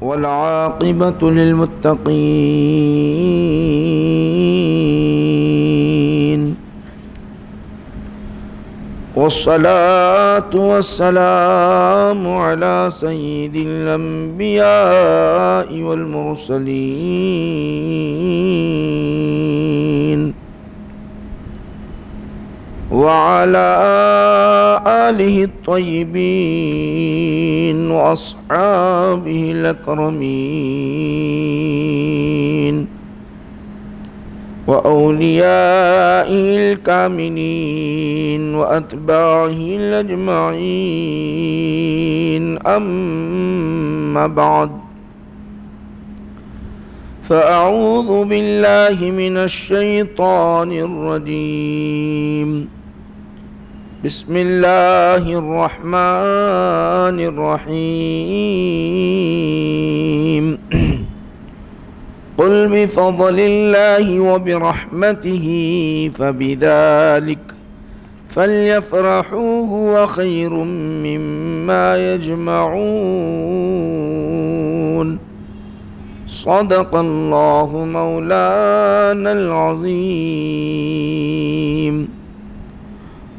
والعاقبة للمتقين والصلاة والسلام على سيد الأنبياء والمرسلين وعلى آله الطيبين وأصحابه الأكرمين وأوليائه الكاملين وأتباعه الأجمعين. أما بعد، فأعوذ بالله من الشيطان الرجيم. بسم الله الرحمن الرحيم. قل بفضل الله وبرحمته فبذلك فليفرحوا هو خير مما يجمعون. صدق الله مولانا العظيم.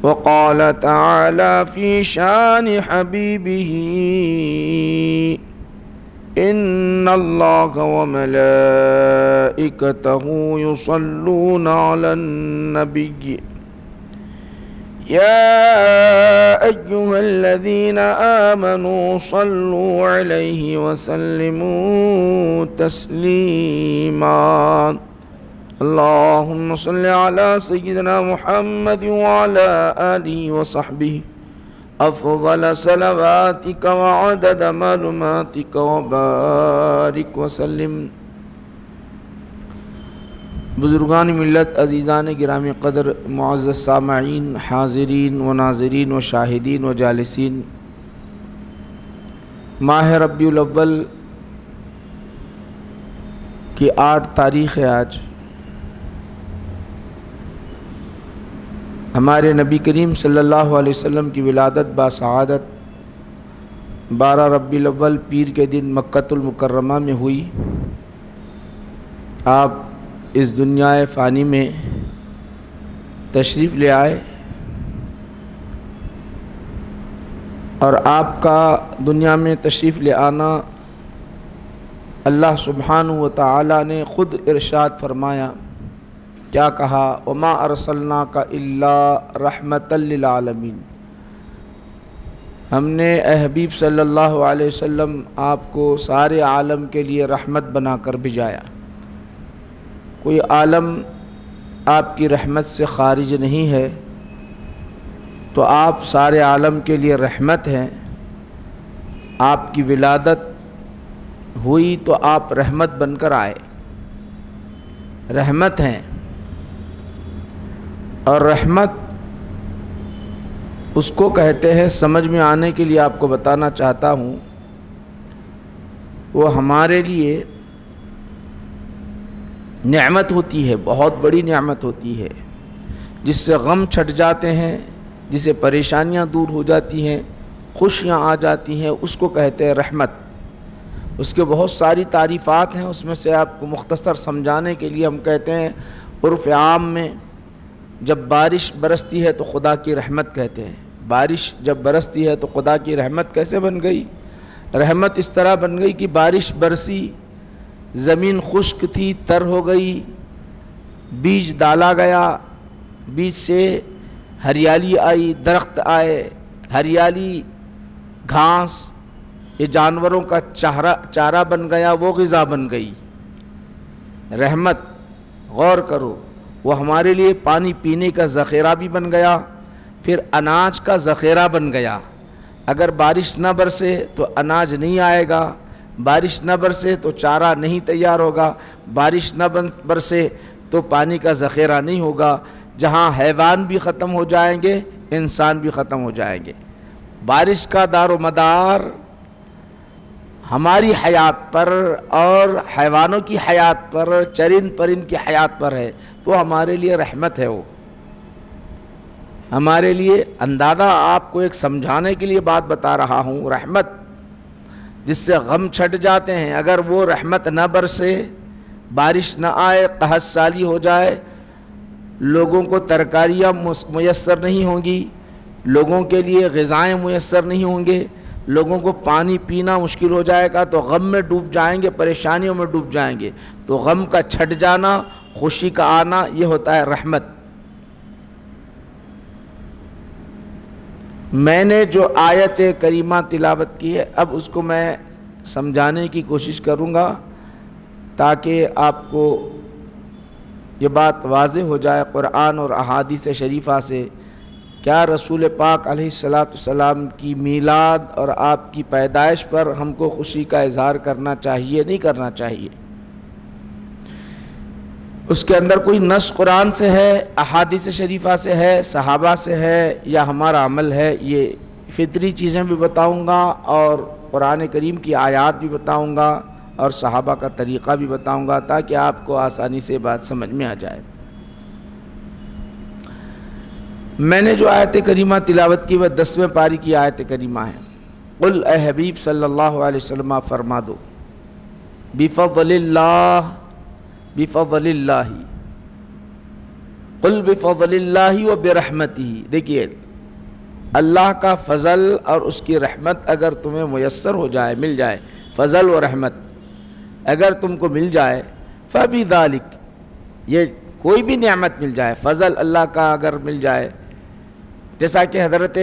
وقال تعالى في شان حبيبه: إن الله وملائكته يصلون على النبي يا أيها الذين آمنوا صلوا عليه وسلموا تسليما. اللهم صل على سيدنا محمد وعلى آله وصحبه أفضل صلواتك وعدد معلوماتك وبارك وسلم. بزرگان ملت، عزیزان گرامی قدر، معزز سامعین، حاضرین و ناظرین و شاہدین و جالسین، ماہ ربیع الاول کی 8 تاریخ ہے آج. ہمارے نبی کریم صلی اللہ علیہ وسلم کی ولادت باسعادت 12 ربیع الاول پیر کے دن مکۃ المکرمہ میں ہوئی. آپ اس دنیا فانی میں تشریف لے آئے اور آپ کا دنیا میں تشریف لے آنا اللہ سبحانہ و تعالی نے خود ارشاد فرمایا. کیا کہا؟ وما ارسلناک الا رحمۃ للعالمین. ہم نے اے حبیب صلی اللہ علیہ وسلم آپ کو سارے عالم کے لیے رحمت بنا کر بھیجایا. کوئی عالم آپ کی رحمت سے خارج نہیں ہے، تو آپ سارے عالم کے لیے رحمت ہیں. آپ کی ولادت ہوئی تو آپ رحمت بن کر آئے، رحمت ہیں. اور رحمت اس کو کہتے ہیں، سمجھ میں آنے کے لیے آپ کو بتانا چاہتا ہوں، وہ ہمارے لیے نعمت ہوتی ہے، بہت بڑی نعمت ہوتی ہے، جس سے غم چھٹ جاتے ہیں، جس سے پریشانیاں دور ہو جاتی ہیں، خوشیاں آ جاتی ہیں، اس کو کہتے ہیں رحمت. اس کے بہت ساری تعریفات ہیں، اس میں سے آپ کو مختصر سمجھانے کے لیے ہم کہتے ہیں عرف عام میں جب بارش برستی ہے تو خدا کی رحمت کہتے ہیں. بارش جب برستی ہے تو خدا کی رحمت کیسے بن گئی؟ رحمت اس طرح بن گئی کہ بارش برسی، زمین خشک تھی، تر ہو گئی، بیج ڈالا گیا، بیج سے ہریالی آئی، درخت آئے، ہریالی، گھاس، یہ جانوروں کا چارہ بن گیا، وہ غذا بن گئی. رحمت، غور کرو، وہ ہمارے لیے پانی پینے کا ذخیرہ بھی بن گیا، پھر اناج کا ذخیرہ بن گیا. اگر بارش نہ برسے تو اناج نہیں آئے گا، بارش نہ برسے تو چارہ نہیں تیار ہوگا، بارش نہ برسے تو پانی کا ذخیرہ نہیں ہوگا. جہاں حیوان بھی ختم ہو جائیں گے، انسان بھی ختم ہو جائیں گے. بارش کا دار و مدار ہماری حیات پر اور حیوانوں کی حیات پر، چرند پرند کی حیات پر ہے، تو ہمارے لیے رحمت ہے. وہ ہمارے لیے اندازہ آپ کو ایک سمجھانے کے لیے بات بتا رہا ہوں. رحمت جس سے غم چھٹ جاتے ہیں. اگر وہ رحمت نہ برسے، بارش نہ آئے، قحط سالی ہو جائے، لوگوں کو ترکاریاں میسر نہیں ہوں گی، لوگوں کے لیے غذائیں میسر نہیں ہوں گے، لوگوں کو پانی پینا مشکل ہو جائے گا، تو غم میں ڈوب جائیں گے، پریشانیوں میں ڈوب جائیں گے. تو غم کا چھٹ جانا، خوشی کا آنا، یہ ہوتا ہے رحمت. میں نے جو آیت کریمہ تلاوت کی ہے، اب اس کو میں سمجھانے کی کوشش کروں گا تاکہ آپ کو یہ بات واضح ہو جائے قرآن اور احادیث شریفہ سے، کیا رسول پاک علیہ السلام کی میلاد اور آپ کی پیدائش پر ہم کو خوشی کا اظہار کرنا چاہیے، نہیں کرنا چاہیے. اس کے اندر کوئی نص قرآن سے ہے، احادیث شریفہ سے ہے، صحابہ سے ہے، یا ہمارا عمل ہے؟ یہ فطری چیزیں بھی بتاؤں گا اور قرآن کریم کی آیات بھی بتاؤں گا اور صحابہ کا طریقہ بھی بتاؤں گا تاکہ آپ کو آسانی سے بات سمجھ میں آ جائے. میں نے جو آیت کریمہ تلاوت کی وہ 10ویں پاری کی آیت کریمہ ہے. قل اے حبیب صلی اللہ علیہ وسلم آپ فرما دو، بفضل اللہ، بفضل اللہ، قل بفضل اللہ و برحمتہ. دیکھیے، اللہ کا فضل اور اس کی رحمت اگر تمہیں میسر ہو جائے، مل جائے، فضل و رحمت اگر تم کو مل جائے، فبذالک، یہ کوئی بھی نعمت مل جائے، فضل اللہ کا اگر مل جائے، جیسا کہ حضرت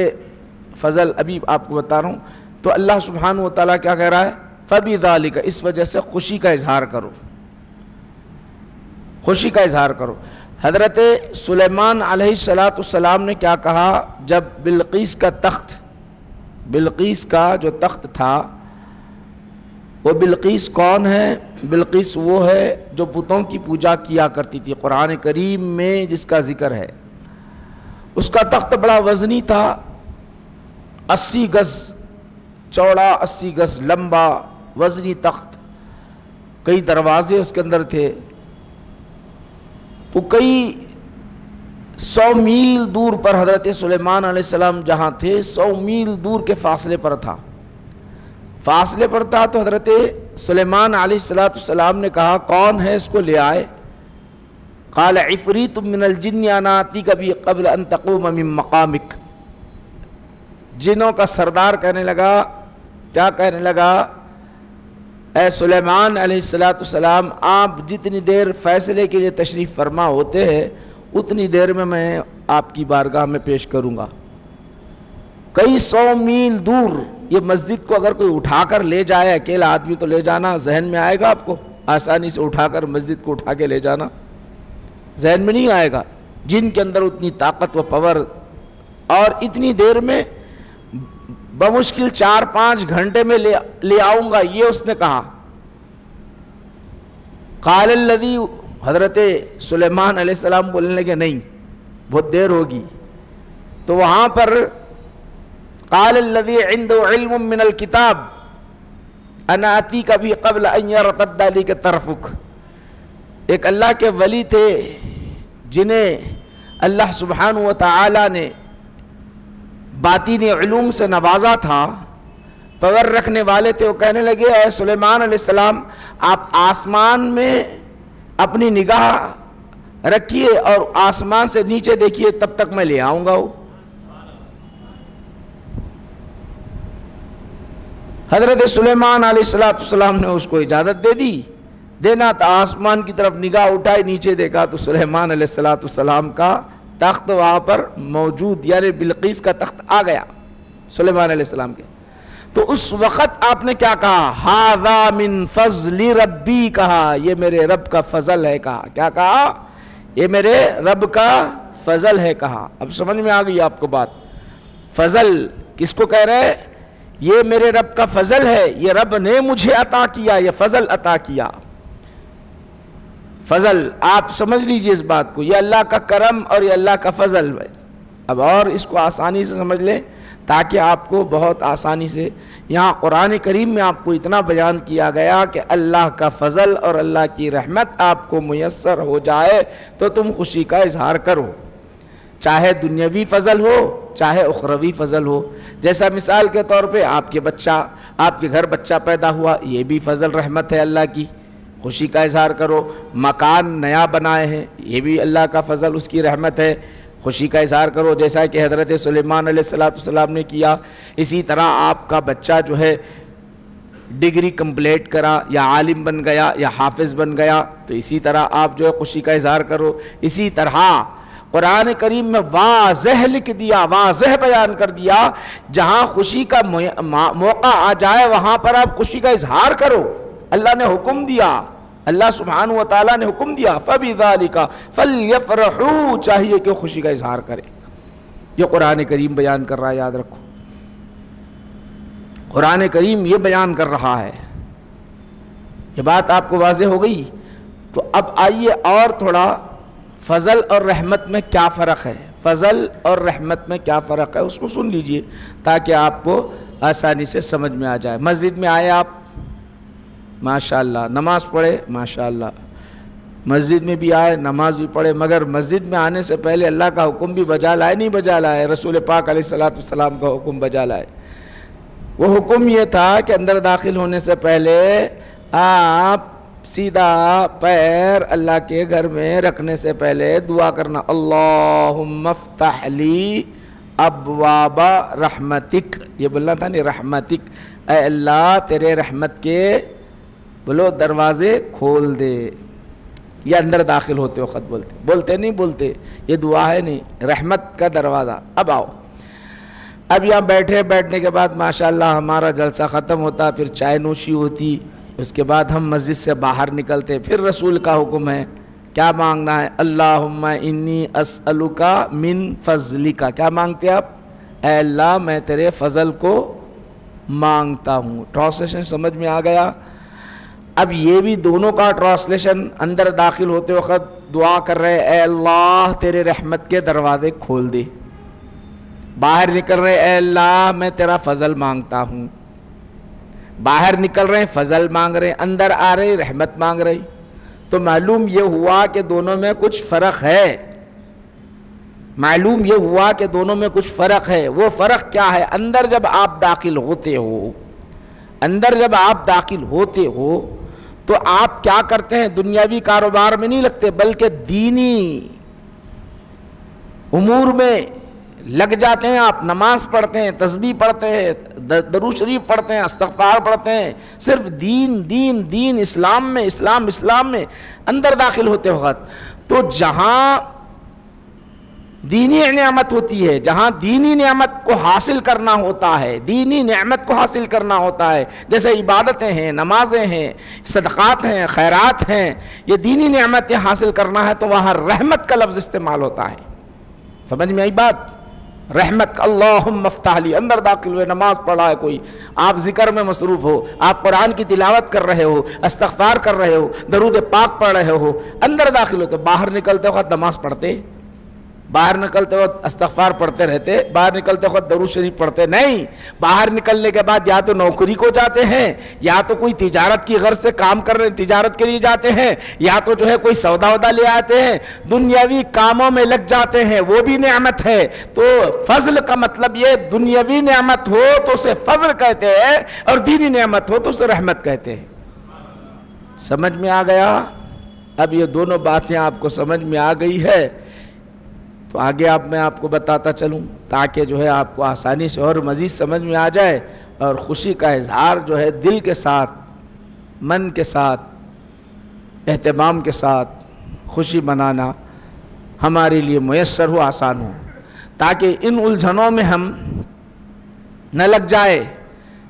فضل ابھی آپ کو بتا رہا ہوں، تو اللہ سبحانہ و تعالیٰ کیا کہہ رہا ہے؟ فبذالک، اس وجہ سے خوشی کا اظہار کرو، خوشی کا اظہار کرو. حضرت سلیمان علیہ السلام نے کیا کہا جب بلقیس کا تخت، بلقیس کا جو تخت تھا، وہ بلقیس کون ہے؟ بلقیس وہ ہے جو بتوں کی پوجا کیا کرتی تھی. قرآن کریم میں جس کا ذکر ہے، اس کا تخت بڑا وزنی تھا، 80 گز چوڑا، 80 گز لمبا وزنی تخت، کئی دروازے اس کے اندر تھے. تو کئی 100 میل دور پر حضرت سلیمان علیہ السلام جہاں تھے، 100 میل دور کے فاصلے پر تھا. تو حضرت سلیمان علیہ السلام نے کہا کون ہے اس کو لے آئے. قال عفریت من الجن انا آتیک بہ قبل ان تقوم من مقامک. جنوں کا سردار کہنے لگا، کیا کہنے لگا؟ اے سلیمان علیہ السلام، آپ جتنی دیر فیصلے کے لیے تشریف فرما ہوتے ہیں اتنی دیر میں آپ کی بارگاہ میں پیش کروں گا. کئی 100 میل دور یہ مسجد کو اگر کوئی اٹھا کر لے جائے، اکیلا آدمی تو لے جانا ذہن میں آئے گا آپ کو؟ آسانی سے اٹھا کر مسجد کو اٹھا کے لے جانا ذہن میں نہیں آئے گا. جن کے اندر اتنی طاقت و پاور، اور اتنی دیر میں بمشکل 4-5 گھنٹے میں لے آؤں گا، یہ اس نے کہا. قال الذی، حضرت سلیمان علیہ السلام بولنے لگے نہیں، بہت دیر ہوگی. تو وہاں پر قال الذی عنده علم من الکتاب انا آتیک بہ قبل ان یرتد الیک طرفک. ایک اللہ کے ولی تھے جنہیں اللہ سبحانہ و تعالی نے باطنی علوم سے نوازا تھا، پاور رکھنے والے تھے. وہ کہنے لگے اے سلیمان علیہ السلام، آپ آسمان میں اپنی نگاہ رکھیے اور آسمان سے نیچے دیکھیے، تب تک میں لے آؤں گا. حضرت سلیمان علیہ السلام نے اس کو اجازت دے دی. دینا تو آسمان کی طرف نگاہ اٹھائی، نیچے دیکھا تو سلیمان علیہ السلام کا تخت وہاں پر موجود، یعنی بلقیس کا تخت آ گیا سلیمان علیہ السلام کے. تو اس وقت آپ نے کیا کہا؟ ھذا من فضل ربی، کہا یہ میرے رب کا فضل ہے. کہا کیا کہا؟ یہ میرے رب کا فضل ہے. کہا اب سمجھ میں آ گئی آپ کو بات. فضل کس کو کہہ رہے؟ یہ میرے رب کا فضل ہے، یہ رب نے مجھے عطا کیا، یہ فضل عطا کیا. فضل آپ سمجھ لیجئے اس بات کو، یہ اللہ کا کرم اور یہ اللہ کا فضل ہے. اب اور اس کو آسانی سے سمجھ لیں تاکہ آپ کو بہت آسانی سے، یہاں قرآن کریم میں آپ کو اتنا بیان کیا گیا کہ اللہ کا فضل اور اللہ کی رحمت آپ کو میسر ہو جائے تو تم خوشی کا اظہار کرو، چاہے دنیاوی فضل ہو چاہے اخروی فضل ہو. جیسا مثال کے طور پہ آپ کے بچہ آپ کے گھر بچہ پیدا ہوا، یہ بھی فضل رحمت ہے اللہ کی، خوشی کا اظہار کرو۔ مکان نیا بنائے ہیں، یہ بھی اللہ کا فضل، اس کی رحمت ہے، خوشی کا اظہار کرو، جیسا کہ حضرت سلیمان علیہ السلام نے کیا۔ اسی طرح آپ کا بچہ جو ہے ڈگری کمپلیٹ کرا، یا عالم بن گیا، یا حافظ بن گیا، تو اسی طرح آپ جو ہے خوشی کا اظہار کرو۔ اسی طرح قرآن کریم میں واضح لکھ دیا، واضح بیان کر دیا، جہاں خوشی کا موقع آ جائے وہاں پر آپ خوشی کا اظہار کرو۔ اللہ نے حکم دیا، اللہ سبحانہ و تعالیٰ نے حکم دیا، فَبِذَلِكَ فَلْيَفْرَحُوا، چاہیے کہ خوشی کا اظہار کرے۔ یہ قرآن کریم بیان کر رہا ہے، یاد رکھو، قرآن کریم یہ بیان کر رہا ہے۔ یہ بات آپ کو واضح ہو گئی؟ تو اب آئیے اور تھوڑا فضل اور رحمت میں کیا فرق ہے، فضل اور رحمت میں کیا فرق ہے اس کو سن لیجئے تاکہ آپ کو آسانی سے سمجھ میں آ جائے۔ مسجد میں آئے آپ، ماشاءاللہ نماز پڑھے، ماشاءاللہ مسجد میں بھی آئے، نماز بھی پڑھے، مگر مسجد میں آنے سے پہلے اللہ کا حکم بھی بجا لائے نہیں بجا لائے؟ رسول پاک علیہ السلام کا حکم بجا لائے۔ وہ حکم یہ تھا کہ اندر داخل ہونے سے پہلے آپ سیدھا پیر اللہ کے گھر میں رکھنے سے پہلے دعا کرنا، اللہم افتح لی ابواب رحمتک، یہ بولنا تھا نہیں، رحمتک، اے اللہ تیرے رحمت کے بولو دروازے کھول دے۔ یہ اندر داخل ہوتے وقت بولتے نہیں بولتے، یہ دعا ہے نہیں، رحمت کا دروازہ۔ اب آؤ، اب یہاں بیٹھنے کے بعد ماشاءاللہ ہمارا جلسہ ختم ہوتا، پھر چائے نوشی ہوتی، اس کے بعد ہم مسجد سے باہر نکلتے، پھر رسول کا حکم ہے کیا مانگنا ہے، اللہم انی اسألک من فضلک، کیا مانگتے آپ؟ اے اللہ میں تیرے فضل کو مانگتا ہوں۔ ٹرانسلیشن سمجھ میں آ گیا؟ اب یہ بھی دونوں کا ٹرانسلیشن، اندر داخل ہوتے وقت دعا کر رہے اے اللہ تیرے رحمت کے دروازے کھول دے، باہر نکل رہے اے اللہ میں تیرا فضل مانگتا ہوں، باہر نکل رہے فضل مانگ رہے، اندر آ رہے رحمت مانگ رہی۔ تو معلوم یہ ہوا کہ دونوں میں کچھ فرق ہے، معلوم یہ ہوا کہ دونوں میں کچھ فرق ہے۔ وہ فرق کیا ہے؟ اندر جب آپ داخل ہوتے ہو، اندر جب آپ داخل ہوتے ہو تو آپ کیا کرتے ہیں؟ دنیاوی کاروبار میں نہیں لگتے بلکہ دینی امور میں لگ جاتے ہیں۔ آپ نماز پڑھتے ہیں، تسبیح پڑھتے ہیں، درود شریف پڑھتے ہیں، استغفار پڑھتے ہیں، صرف دین دین دین، اسلام میں اسلام اسلام میں اندر داخل ہوتے وقت۔ تو جہاں دینی نعمت ہوتی ہے، جہاں دینی نعمت کو حاصل کرنا ہوتا ہے، دینی نعمت کو حاصل کرنا ہوتا ہے، جیسے عبادتیں ہیں، نمازیں ہیں، صدقات ہیں، خیرات ہیں، یہ دینی نعمتیں حاصل کرنا ہے تو وہاں رحمت کا لفظ استعمال ہوتا ہے۔ سمجھ میں آئی بات؟ رحمت، اللہم افتح لی، اندر داخل ہوئے، نماز پڑھا ہے کوئی، آپ ذکر میں مصروف ہو، آپ قرآن کی تلاوت کر رہے ہو، استغفار کر رہے ہو، درود پاک پڑھ رہے ہو، اندر داخل ہوتے، باہر نکلتے وقت نماز پڑھتے، باہر نکلتے وقت استغفار پڑھتے رہتے، باہر نکلتے وقت درود شریف پڑھتے نہیں، باہر نکلنے کے بعد یا تو نوکری کو جاتے ہیں، یا تو کوئی تجارت کی غرض سے کام کر رہے تجارت کے لیے جاتے ہیں، یا تو جو ہے کوئی سودا ودا لے آتے ہیں، دنیاوی کاموں میں لگ جاتے ہیں، وہ بھی نعمت ہے۔ تو فضل کا مطلب یہ دنیاوی نعمت ہو تو اسے فضل کہتے ہیں، اور دینی نعمت ہو تو اسے رحمت کہتے ہیں۔ سمجھ میں آ گیا؟ اب یہ دونوں باتیں آپ کو سمجھ میں آ گئی ہے تو آگے میں آپ کو بتاتا چلوں تاکہ جو ہے آپ کو آسانی سے اور مزید سمجھ میں آ جائے، اور خوشی کا اظہار جو ہے دل کے ساتھ، من کے ساتھ، اہتمام کے ساتھ خوشی منانا ہمارے لیے میسر ہو، آسان ہو، تاکہ ان الجھنوں میں ہم نہ لگ جائے۔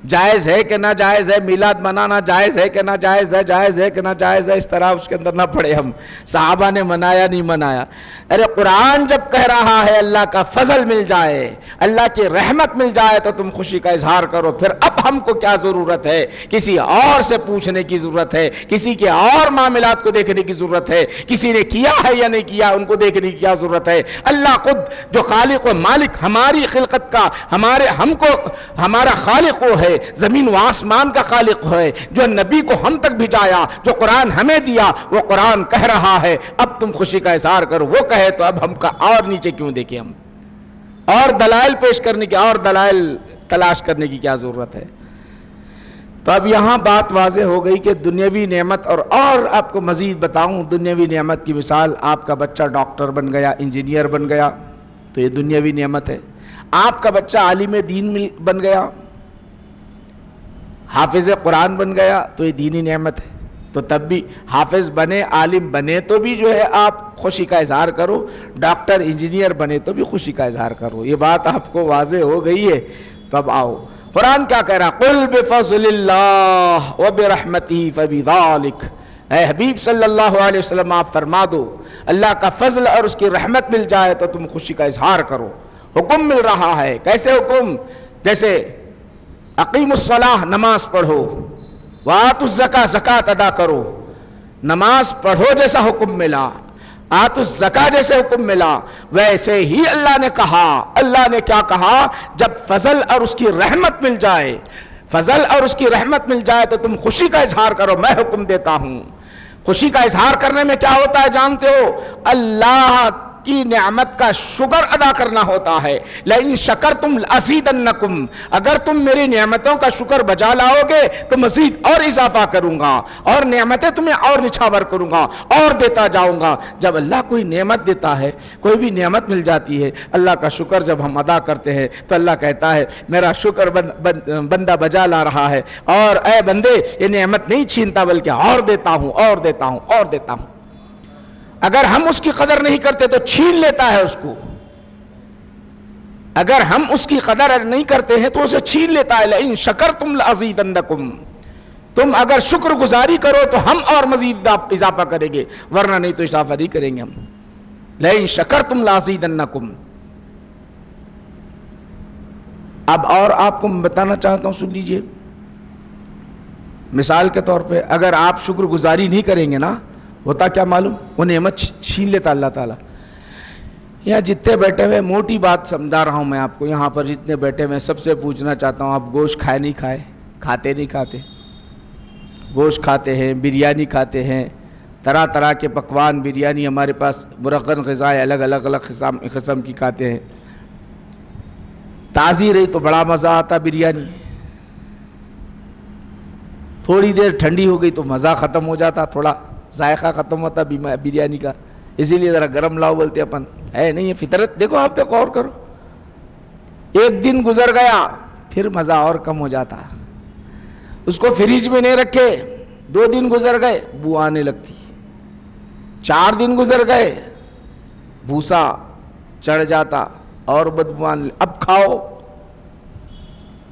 جائز ہے کہ نہ جائز ہے میلاد منانا، جائز ہے کہ نہ جائز ہے، جائز ہے کہ نہ جائز ہے، اس طرح اس کے اندر نہ پڑے ہم، صحابہ نے منایا نہیں منایا۔ ارے قرآن جب کہہ رہا ہے اللہ کا فضل مل جائے، اللہ کی رحمت مل جائے تو تم خوشی کا اظہار کرو۔ پھر اب ہم کو کیا ضرورت ہے؟ کسی اور سے پوچھنے کی ضرورت ہے، کسی کے اور معاملات کو دیکھنے کی ضرورت ہے، کسی نے کیا ہے یا نہیں کیا ان کو دیکھنے کی کیا ضرورت ہے؟ اللہ خود جو خالق و مالک ہماری خلقت کا، ہمارا خالق وہ ہے، زمین و آسمان کا خالق ہے، جو نبی کو ہم تک بھیجایا، جو قرآن ہمیں دیا، وہ قرآن کہہ رہا ہے اب تم خوشی کا اظہار کرو۔ وہ کہے تو اب ہم کا اور نیچے کیوں دیکھیں؟ ہم اور دلائل پیش کرنے کی، اور دلائل تلاش کرنے کی کیا ضرورت ہے؟ تو اب یہاں بات واضح ہو گئی کہ دنیاوی نعمت اور آپ کو مزید بتاؤں دنیاوی نعمت کی مثال، آپ کا بچہ ڈاکٹر بن گیا، انجینئر بن گیا تو یہ دنیاوی نعمت ہے. آپ کا بچہ عالم دین بن گیا، حافظ قرآن بن گیا تو یہ دینی نعمت ہے. تو تب بھی حافظ بنے، عالم بنے تو بھی جو ہے آپ خوشی کا اظہار کرو، ڈاکٹر انجینئر بنے تو بھی خوشی کا اظہار کرو. یہ بات آپ کو واضح ہو گئی ہے. تب آؤ قرآن کیا کہہ رہا؟ قُلْ بِفَضْلِ اللَّهِ وَبِرَحْمَتِهِ فَبِذَلِكَ. اے حبیب صلی اللہ علیہ وسلم آپ فرما دو اللہ کا فضل اور اس کی رحمت مل جائے تو تم خوشی کا اظہار کرو. حکم مل رہا ہے. کیسے حکم؟ جیسے اقیم الصلاۃ، نماز پڑھو، وآتوا الزکاۃ، زکوٰۃ ادا کرو. نماز پڑھو جیسا حکم ملا، آتوا الزکاۃ جیسے حکم ملا، ویسے ہی اللہ نے کہا. اللہ نے کیا کہا؟ جب فضل اور اس کی رحمت مل جائے، فضل اور اس کی رحمت مل جائے تو تم خوشی کا اظہار کرو. میں حکم دیتا ہوں. خوشی کا اظہار کرنے میں کیا ہوتا ہے جانتے ہو؟ اللہ کی نعمت کا شکر ادا کرنا ہوتا ہے. لئن شکرتم لازیدنکم، اگر تم میری نعمتوں کا شکر بجا لاؤ گے تو مزید اور اضافہ کروں گا، اور نعمتیں تمہیں اور نچھاور کروں گا، اور دیتا جاؤں گا. جب اللہ کوئی نعمت دیتا ہے، کوئی بھی نعمت مل جاتی ہے، اللہ کا شکر جب ہم ادا کرتے ہیں تو اللہ کہتا ہے میرا شکر بندہ بجا لا رہا ہے، اور اے بندے یہ نعمت نہیں چھینتا بلکہ اور دیتا ہوں، اور دیتا ہوں، اور دیتا ہوں. اگر ہم اس کی قدر نہیں کرتے تو چھین لیتا ہے اس کو. اگر ہم اس کی قدر نہیں کرتے ہیں تو اسے چھین لیتا ہے. لئن شکرتم لازیدنکم، تم اگر شکر گزاری کرو تو ہم اور مزید اضافہ کریں گے، ورنہ نہیں تو اضافہ نہیں کریں گے ہم. لئن شکرتم لازیدنکم. اب اور آپ کو میں بتانا چاہتا ہوں، سن لیجئے. مثال کے طور پہ اگر آپ شکر گزاری نہیں کریں گے نا، ہوتا کیا معلوم؟ وہ نعمت چھین لیتا اللہ تعالیٰ. یہاں جتنے بیٹھے ہوئے، موٹی بات سمجھا رہا ہوں میں آپ کو، یہاں پر جتنے بیٹھے ہوئے سب سے پوچھنا چاہتا ہوں، آپ گوشت کھائے نہیں کھائے؟ کھاتے نہیں کھاتے؟ گوشت کھاتے ہیں، بریانی کھاتے ہیں، طرح طرح کے پکوان، بریانی ہمارے پاس مرغن غذائیں الگ الگ قسم کی کھاتے ہیں. تازی رہی تو بڑا مزہ آتا بریانی، تھوڑی دیر ٹھنڈی ہو گئی تو مزہ ختم ہو جاتا، تھوڑا ذائقہ ختم ہوتا بریانی کا. اسی لیے ذرا گرم لاؤ بولتے اپن، ہے نہیں یہ فطرت. دیکھو آپ دیکھو، اور کرو. ایک دن گزر گیا پھر مزہ اور کم ہو جاتا. اس کو فریج میں نہیں رکھے، 2 دن گزر گئے بو آنے لگتی، 4 دن گزر گئے بھوسا چڑھ جاتا اور بدبو آنے. اب کھاؤ،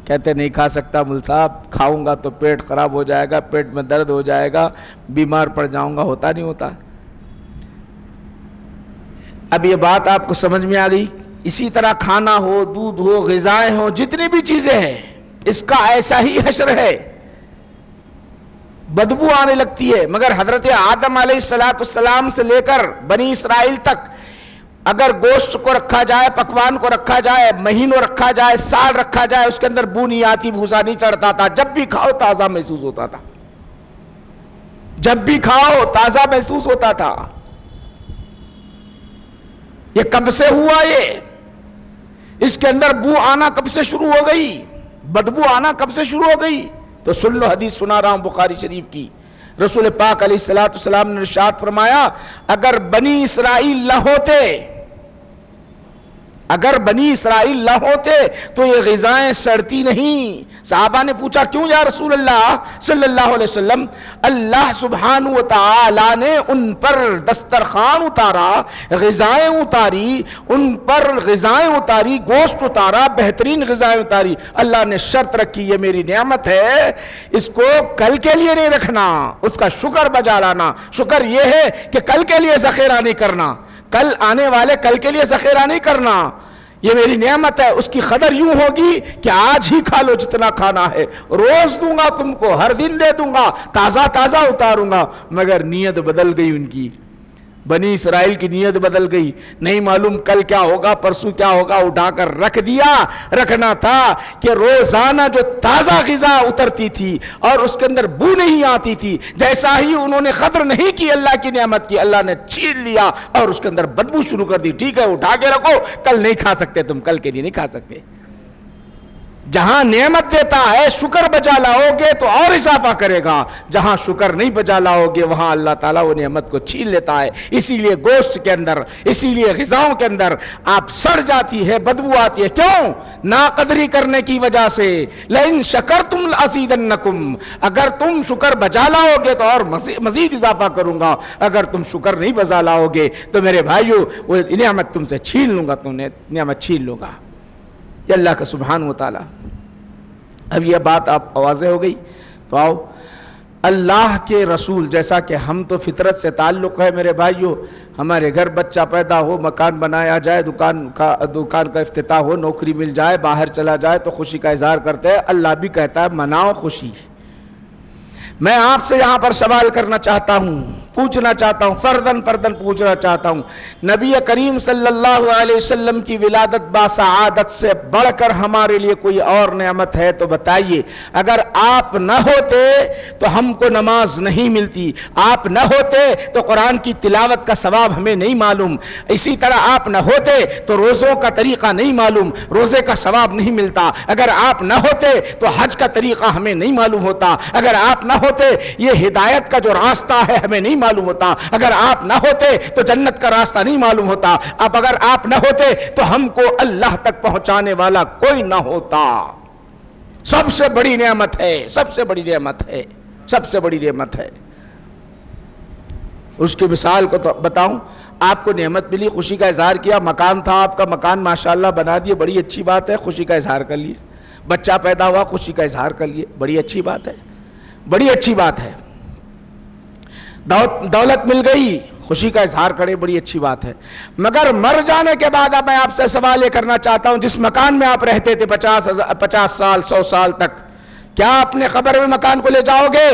کہتے نہیں کھا سکتا مل صاحب، کھاؤں گا تو پیٹ خراب ہو جائے گا، پیٹ میں درد ہو جائے گا، بیمار پڑ جاؤں گا. ہوتا نہیں ہوتا. اب یہ بات آپ کو سمجھ میں آ گئی. اسی طرح کھانا ہو، دودھ ہو، غذائیں ہو، جتنی بھی چیزیں ہیں، اس کا ایسا ہی حشر ہے. بدبو آنے لگتی ہے. مگر حضرت آدم علیہ السلام سے لے کر بنی اسرائیل تک اگر گوشت کو رکھا جائے، پکوان کو رکھا جائے، مہینوں رکھا جائے، سال رکھا جائے، اس کے اندر بو نہیں آتی، بھوسا نہیں چڑھتا تھا. جب بھی کھاؤ تازہ محسوس ہوتا تھا. جب بھی کھاؤ تازہ محسوس ہوتا تھا. یہ کب سے ہوا؟ یہ اس کے اندر بو آنا کب سے شروع ہو گئی؟ بدبو آنا کب سے شروع ہو گئی؟ تو سن لو، حدیث سنا رہا ہوں بخاری شریف کی. رسول پاک علیہ السلام نے ارشاد فرمایا، اگر بنی اسرائیل نہ ہوتے، اگر بنی اسرائیل نہ ہوتے تو یہ غذائیں سڑتی نہیں. صحابہ نے پوچھا کیوں یا رسول اللہ صلی اللہ علیہ وسلم؟ اللہ سبحانہ و تعالی نے ان پر دسترخوان اتارا، غذائیں اتاری، ان پر غذائیں اتاری، گوشت اتارا، بہترین غذائیں اتاری. اللہ نے شرط رکھی، یہ میری نعمت ہے، اس کو کل کے لیے نہیں رکھنا، اس کا شکر بجا لانا. شکر یہ ہے کہ کل کے لیے ذخیرہ نہیں کرنا، کل آنے والے کل کے لیے ذخیرہ نہیں کرنا. یہ میری نعمت ہے. اس کی قدر یوں ہوگی کہ آج ہی کھا لو جتنا کھانا ہے، روز دوں گا تم کو، ہر دن دے دوں گا، تازہ تازہ اتاروں گا. مگر نیت بدل گئی ان کی. بنی اسرائیل کی نیت بدل گئی. نہیں معلوم کل کیا ہوگا، پرسوں کیا ہوگا، اٹھا کر رکھ دیا. رکھنا تھا کہ روزانہ جو تازہ غذا اترتی تھی اور اس کے اندر بو نہیں آتی تھی، جیسا ہی انہوں نے قدر نہیں کی اللہ کی نعمت کی، اللہ نے چھین لیا اور اس کے اندر بدبو شروع کر دی. ٹھیک ہے اٹھا کے رکھو، کل نہیں کھا سکتے تم، کل کے لیے نہیں کھا سکتے. جہاں نعمت دیتا ہے شکر بجا لاؤ گے تو اور اضافہ کرے گا، جہاں شکر نہیں بجا لاؤ گے وہاں اللہ تعالیٰ وہ نعمت کو چھین لیتا ہے۔ اسی لیے گوشت کے اندر، اسی لیے غذاؤں کے اندر آپ سڑ جاتی ہے، بدبو آتی ہے، کیوں؟ ناقدری کرنے کی وجہ سے۔ لئن شکرتم لازیدنکم، اگر تم شکر بجا لاؤ گے تو اور مزید اضافہ کروں گا، اگر تم شکر نہیں بجا لاؤ گے تو میرے بھائیو وہ نعمت تم سے چھین لوں گا، تم نے نعمت چھین لوں گا۔ یہ اللہ کا سبحانہ و تعالیٰ۔ اب یہ بات آپ واضح ہو گئی تو آؤ اللہ کے رسول، جیسا کہ ہم تو فطرت سے تعلق ہے میرے بھائیو، ہمارے گھر بچہ پیدا ہو، مکان بنایا جائے، دکان کا افتتاح ہو، نوکری مل جائے، باہر چلا جائے تو خوشی کا اظہار کرتے ہیں۔ اللہ بھی کہتا ہے مناؤ خوشی۔ میں آپ سے یہاں پر سوال کرنا چاہتا ہوں، پوچھنا چاہتا ہوں، فردن پوچھنا چاہتا ہوں، نبی کریم صلی اللہ علیہ وسلم کی ولادت باسعادت سے بڑھ کر ہمارے لیے کوئی اور نعمت ہے تو بتائیے۔ اگر آپ نہ ہوتے تو ہم کو نماز نہیں ملتی، آپ نہ ہوتے تو قرآن کی تلاوت کا ثواب ہمیں نہیں معلوم، اسی طرح آپ نہ ہوتے تو روزوں کا طریقہ نہیں معلوم، روزے کا ثواب نہیں ملتا، اگر آپ نہ ہوتے تو حج کا طریقہ ہمیں نہیں معلوم ہوتا، اگر آپ نہ ہوتے یہ ہدایت کا جو راستہ ہے ہمیں نہیں معلوم ہوتا، اگر آپ نہ ہوتے تو جنت کا راستہ نہیں معلوم ہوتا، اب اگر آپ نہ ہوتے تو ہم کو اللہ تک پہنچانے والا کوئی نہ ہوتا۔ سب سے بڑی نعمت ہے، سب سے بڑی نعمت ہے، سب سے بڑی نعمت ہے۔ اس کی مثال کو تو بتاؤں، آپ کو نعمت ملی، خوشی کا اظہار کیا، مکان تھا آپ کا، مکان ماشاءاللہ بنا دیے، بڑی اچھی بات ہے، خوشی کا اظہار کر لیے، بچہ پیدا ہوا، خوشی کا اظہار کر لیے، بڑی اچھی بات ہے، بڑی اچھی بات ہے، دولت مل گئی، خوشی کا اظہار کرے، بڑی اچھی بات ہے۔ مگر مر جانے کے بعد اب میں آپ سے سوال یہ کرنا چاہتا ہوں، جس مکان میں آپ رہتے تھے 50 سال 100 سال تک، کیا اپنے قبر میں مکان کو لے جاؤ گے؟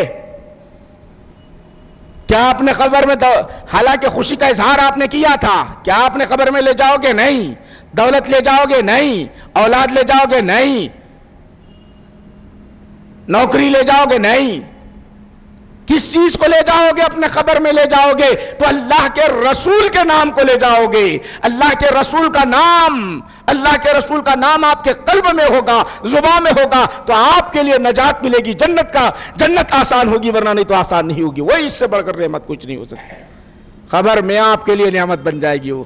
کیا اپنے قبر میں حالانکہ خوشی کا اظہار آپ نے کیا تھا، کیا اپنے قبر میں لے جاؤ گے؟ نہیں۔ دولت لے جاؤ گے؟ نہیں۔ اولاد لے جاؤ گے؟ نہیں۔ نوکری لے جاؤ گے؟ نہیں۔ کس چیز کو لے جاؤ گے اپنے قبر میں لے جاؤ گے؟ تو اللہ کے رسول کے نام کو لے جاؤ گے۔ اللہ کے رسول کا نام، اللہ کے رسول کا نام آپ کے قلب میں ہوگا، زبان میں ہوگا تو آپ کے لیے نجات ملے گی، جنت آسان ہوگی، ورنہ نہیں تو آسان نہیں ہوگی۔ وہی اس سے بڑھ کر نعمت کچھ نہیں ہو سکتی۔ قبر میں آپ کے لیے نعمت بن جائے گی وہ۔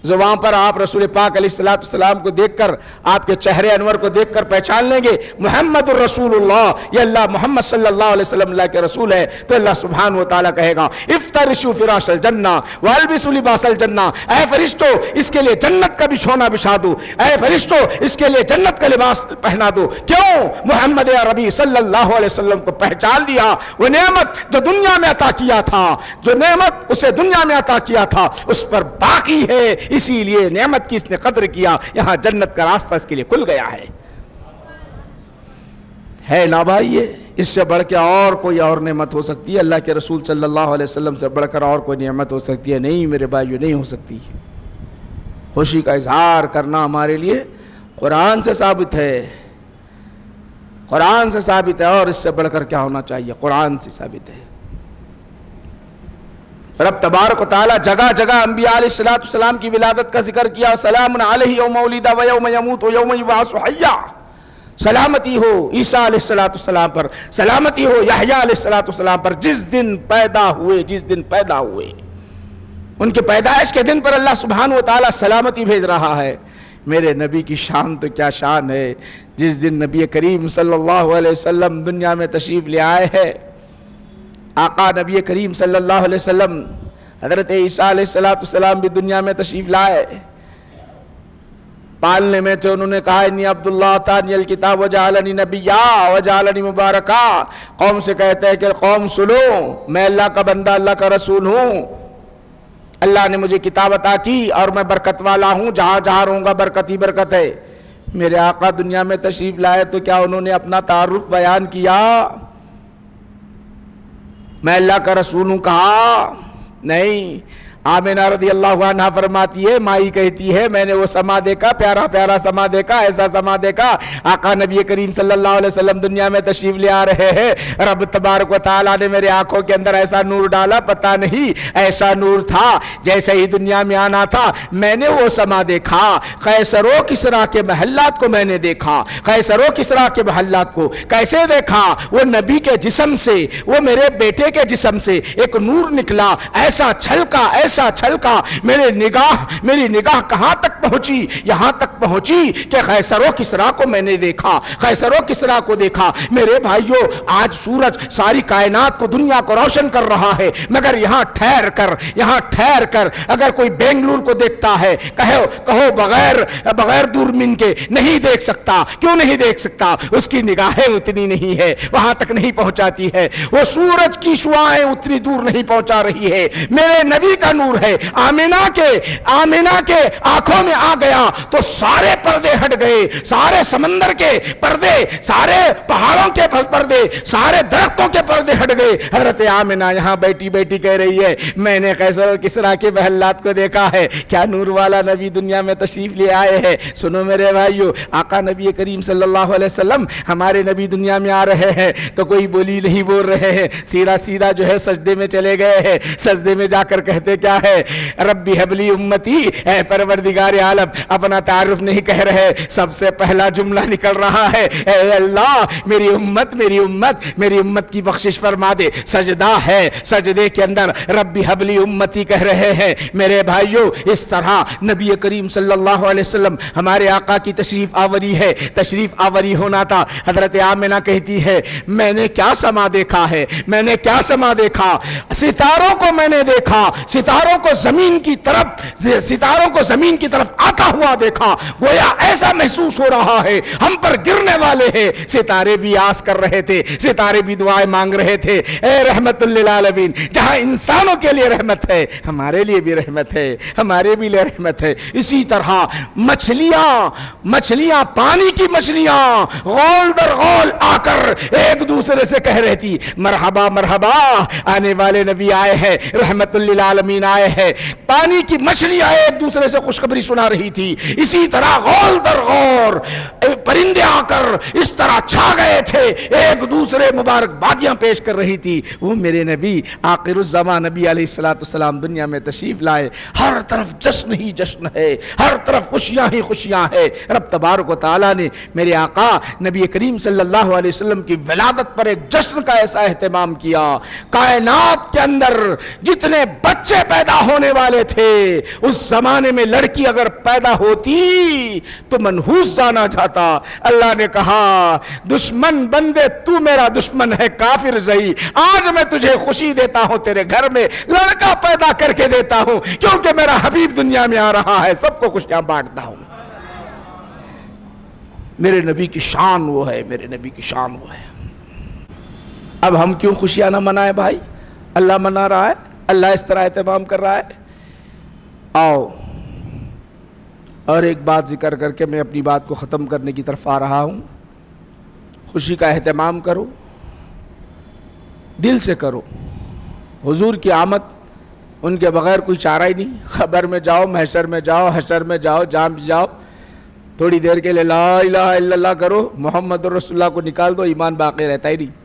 زبان پر آپ رسول پاک علیہ السلام کو دیکھ کر، آپ کے چہرے انور کو دیکھ کر پہچان لیں گے محمد الرسول اللہ، یہ اللہ محمد صلی اللہ علیہ وسلم اللہ کے رسول ہے، تو اللہ سبحانہ و تعالیٰ کہے گا افترشوا فراش الجنہ والبسوا لباس الجنہ، اے فرشتو اس کے لیے جنت کا بچھونا بچھا دو، اے فرشتو اس کے لیے جنت کا لباس پہنا دو۔ کیوں؟ محمد عربی صلی اللہ علیہ وسلم کو پہچان لیا، وہ نعمت جو دنیا میں عطا کیا تھا، جو نعمت اسے دنیا میں عطا کیا تھا اس پر باقی ہے، اسی لیے نعمت کی اس نے قدر کیا، یہاں جنت کا راستہ اس کے لیے کھل گیا ہے نا بھائی؟ اس سے بڑھ کے اور کوئی اور نعمت ہو سکتی ہے؟ اللہ کے رسول صلی اللہ علیہ وسلم سے بڑھ کر اور کوئی نعمت ہو سکتی ہے؟ نہیں میرے بھائیو، نہیں ہو سکتی۔ خوشی کا اظہار کرنا ہمارے لیے قرآن سے ثابت ہے، قرآن سے ثابت ہے، اور اس سے بڑھ کر کیا ہونا چاہیے؟ قرآن سے ثابت ہے۔ رب تبارک و تعالیٰ جگہ جگہ انبیاء علیہ السلام کی ولادت کا ذکر کیا، سلام علیہ یوم ولد و یوم یموت و یوم یبعث حیا، سلامتی ہو عیسیٰ علیہ السلام پر، سلامتی ہو یحییٰ علیہ السلام پر، جس دن پیدا ہوئے ان کے پیدائش کے دن پر اللہ سبحانہ و تعالیٰ سلامتی بھیج رہا ہے۔ میرے نبی کی شان تو کیا شان ہے، جس دن نبی کریم صلی اللہ علیہ وسلم دنیا میں تشریف لے آئے ہیں، آقا نبی کریم صلی اللہ علیہ وسلم حضرت عیسیٰ علیہ السلام بھی دنیا میں تشریف لائے، پالنے میں تھے، انہوں نے کہا انی عبداللہ آتانی الکتاب وجعلنی نبیا وجعلنی مبارکا، قوم سے کہتے ہیں کہ قوم سنو، میں اللہ کا بندہ، اللہ کا رسول ہوں، اللہ نے مجھے کتاب عطا کی اور میں برکت والا ہوں، جہاں جہاں رہوں گا برکت ہی برکت ہے۔ میرے آقا دنیا میں تشریف لائے تو کیا انہوں نے اپنا تعارف بیان کیا؟ میں اللہ کا رسول ہوں کہا؟ نہیں، آمینہ رضی اللہ عنہ فرماتی ہے، مائی کہتی ہے میں نے وہ سما دیکھا، پیارا پیارا سما دیکھا، ایسا سما دیکھا آقا نبی کریم صلی اللہ علیہ وسلم دنیا میں تشریف لے آ رہے ہیں، رب تبارک و تعالیٰ نے میرے آنکھوں کے اندر ایسا نور ڈالا، پتہ نہیں ایسا نور تھا جیسے ہی دنیا میں آنا تھا میں نے وہ سما دیکھا، قیصر و کسریٰ کے محلات کو میں نے دیکھا۔ قیصر و کسریٰ کے محلات کو کیسے دیکھا؟ وہ نبی کے جسم سے، وہ میرے بیٹے کے جسم سے ایک نور نکلا، ایسا چھلکا ایسا چھلکا، میری نگاہ کہاں تک پہنچی؟ یہاں تک پہنچی کہ قیصر و کسریٰ کو میں نے دیکھا، قیصر و کسریٰ کو دیکھا۔ میرے بھائیو، آج سورج ساری کائنات کو، دنیا کو روشن کر رہا ہے، مگر یہاں ٹھہر کر اگر کوئی بنگلور کو دیکھتا ہے، کہو بغیر دوربین کے نہیں دیکھ سکتا۔ کیوں نہیں دیکھ سکتا؟ اس کی نگاہیں اتنی نہیں ہے، وہاں تک نہیں پہنچاتی ہے، وہ سورج کی شعاعیں اتنی دور نہیں پہنچا رہی ہے۔ میرے نبی کا نور ہے، آمینہ کے آنکھوں میں آ گیا تو سارے پردے ہٹ گئے، سارے سمندر کے پردے، سارے پہاڑوں کے پردے، سارے درختوں کے پردے ہٹ گئے۔ حضرت آمینہ یہاں بیٹھی بیٹھی کہہ رہی ہے میں نے قیصر و کسریٰ کے محلات کو دیکھا ہے، کیا نور والا نبی دنیا میں تشریف لے آئے ہیں۔ سنو میرے بھائیو، آقا نبی کریم صلی اللہ علیہ وسلم ہمارے نبی دنیا میں آ رہے ہیں تو کوئی بولی نہیں بول رہے ہیں، سیدھا جو ہے سجدے میں چلے گئے ہیں۔ سجدے میں جا کر کہتے کیا ہے؟ ربی حبلی امتی، اے پروردگار عالم، اپنا تعارف نہیں کہہ رہے، سب سے پہلا جملہ نکل رہا ہے اے اللہ میری امت کی بخشش فرما دے۔ سجدہ ہے، سجدے کے اندر ربی حبلی امتی کہہ رہے ہیں۔ میرے بھائیو، اس طرح نبی کریم صلی اللہ علیہ وسلم ہمارے آقا کی تشریف آوری ہے، تشریف آوری ہونا تھا۔ حضرت آمینہ کہتی ہے میں نے کیا سما دیکھا ہے، میں نے کیا سما دیکھا؟ ستاروں کو میں نے دیکھا، ستاروں کو زمین کی طرف آتا ہوا دیکھا، گویا ایسا محسوس ہو رہا ہے ہم پر گرنے والے ہیں۔ ستارے بھی آس کر رہے تھے، ستارے بھی دعائیں مانگ رہے تھے، اے رحمت للعالمین، جہاں انسانوں کے لیے رحمت ہے ہمارے لیے بھی رحمت ہے، ہمارے بھی لیے رحمت ہے۔ اسی طرح مچھلیاں پانی کی مچھلیاں غول در غول آ کر ایک دوسرے سے کہہ رہی تھی مرحبا مرحبا، آنے والے نبی آئے ہیں، رحمت للعالمین آئے ہیں۔ پانی کی مچھلیاں ایک دوسرے سے خوشخبری سنا رہی تھی۔ اسی طرح غول در غول پرندے آ کر اس طرح چھا گئے تھے، ایک دوسرے مبارکبادیاں پیش کر رہی تھی۔ وہ میرے نبی آخر الزمان نبی علیہ السلام دنیا میں تشریف لائے، ہر طرف جشن ہی جشن ہے، ہر طرف خوشیاں ہی خوشیاں ہے۔ رب تبارک و تعالیٰ نے میرے آقا نبی کریم صلی اللہ علیہ وسلم کی ولادت پر ایک جشن کا ایسا اہتمام کیا۔ کائنات کے اندر جتنے بچے پیدا ہونے والے تھے، اس زمانے میں لڑکی اگر پیدا ہوتی تو منحوس جانا جاتا۔ اللہ نے کہا دشمن بندے تو میرا دشمن ہے کافر زئی، آج میں تجھے خوشی دیتا ہوں، تیرے گھر میں لڑکا پیدا کر کے دیتا ہوں، کیونکہ میرا حبیب دنیا میں آ رہا ہے، سب کو خوشیاں بانٹتا ہوں۔ میرے نبی کی شان وہ ہے، میرے نبی کی شان وہ ہے۔ اب ہم کیوں خوشیاں نہ منائیں بھائی؟ اللہ منا رہا ہے، اللہ اس طرح اہتمام کر رہا ہے۔ آؤ اور ایک بات ذکر کر کے میں اپنی بات کو ختم کرنے کی طرف آ رہا ہوں۔ خوشی کا اہتمام کرو، دل سے کرو۔ حضور کی آمد ان کے بغیر کوئی چارہ ہی نہیں۔ خبر میں جاؤ، محشر میں جاؤ، حشر میں جاؤ، جام جاؤ، تھوڑی دیر کے لیے لا الہ الا اللہ کرو، محمد رسول اللہ کو نکال دو، ایمان باقی رہتا ہی نہیں۔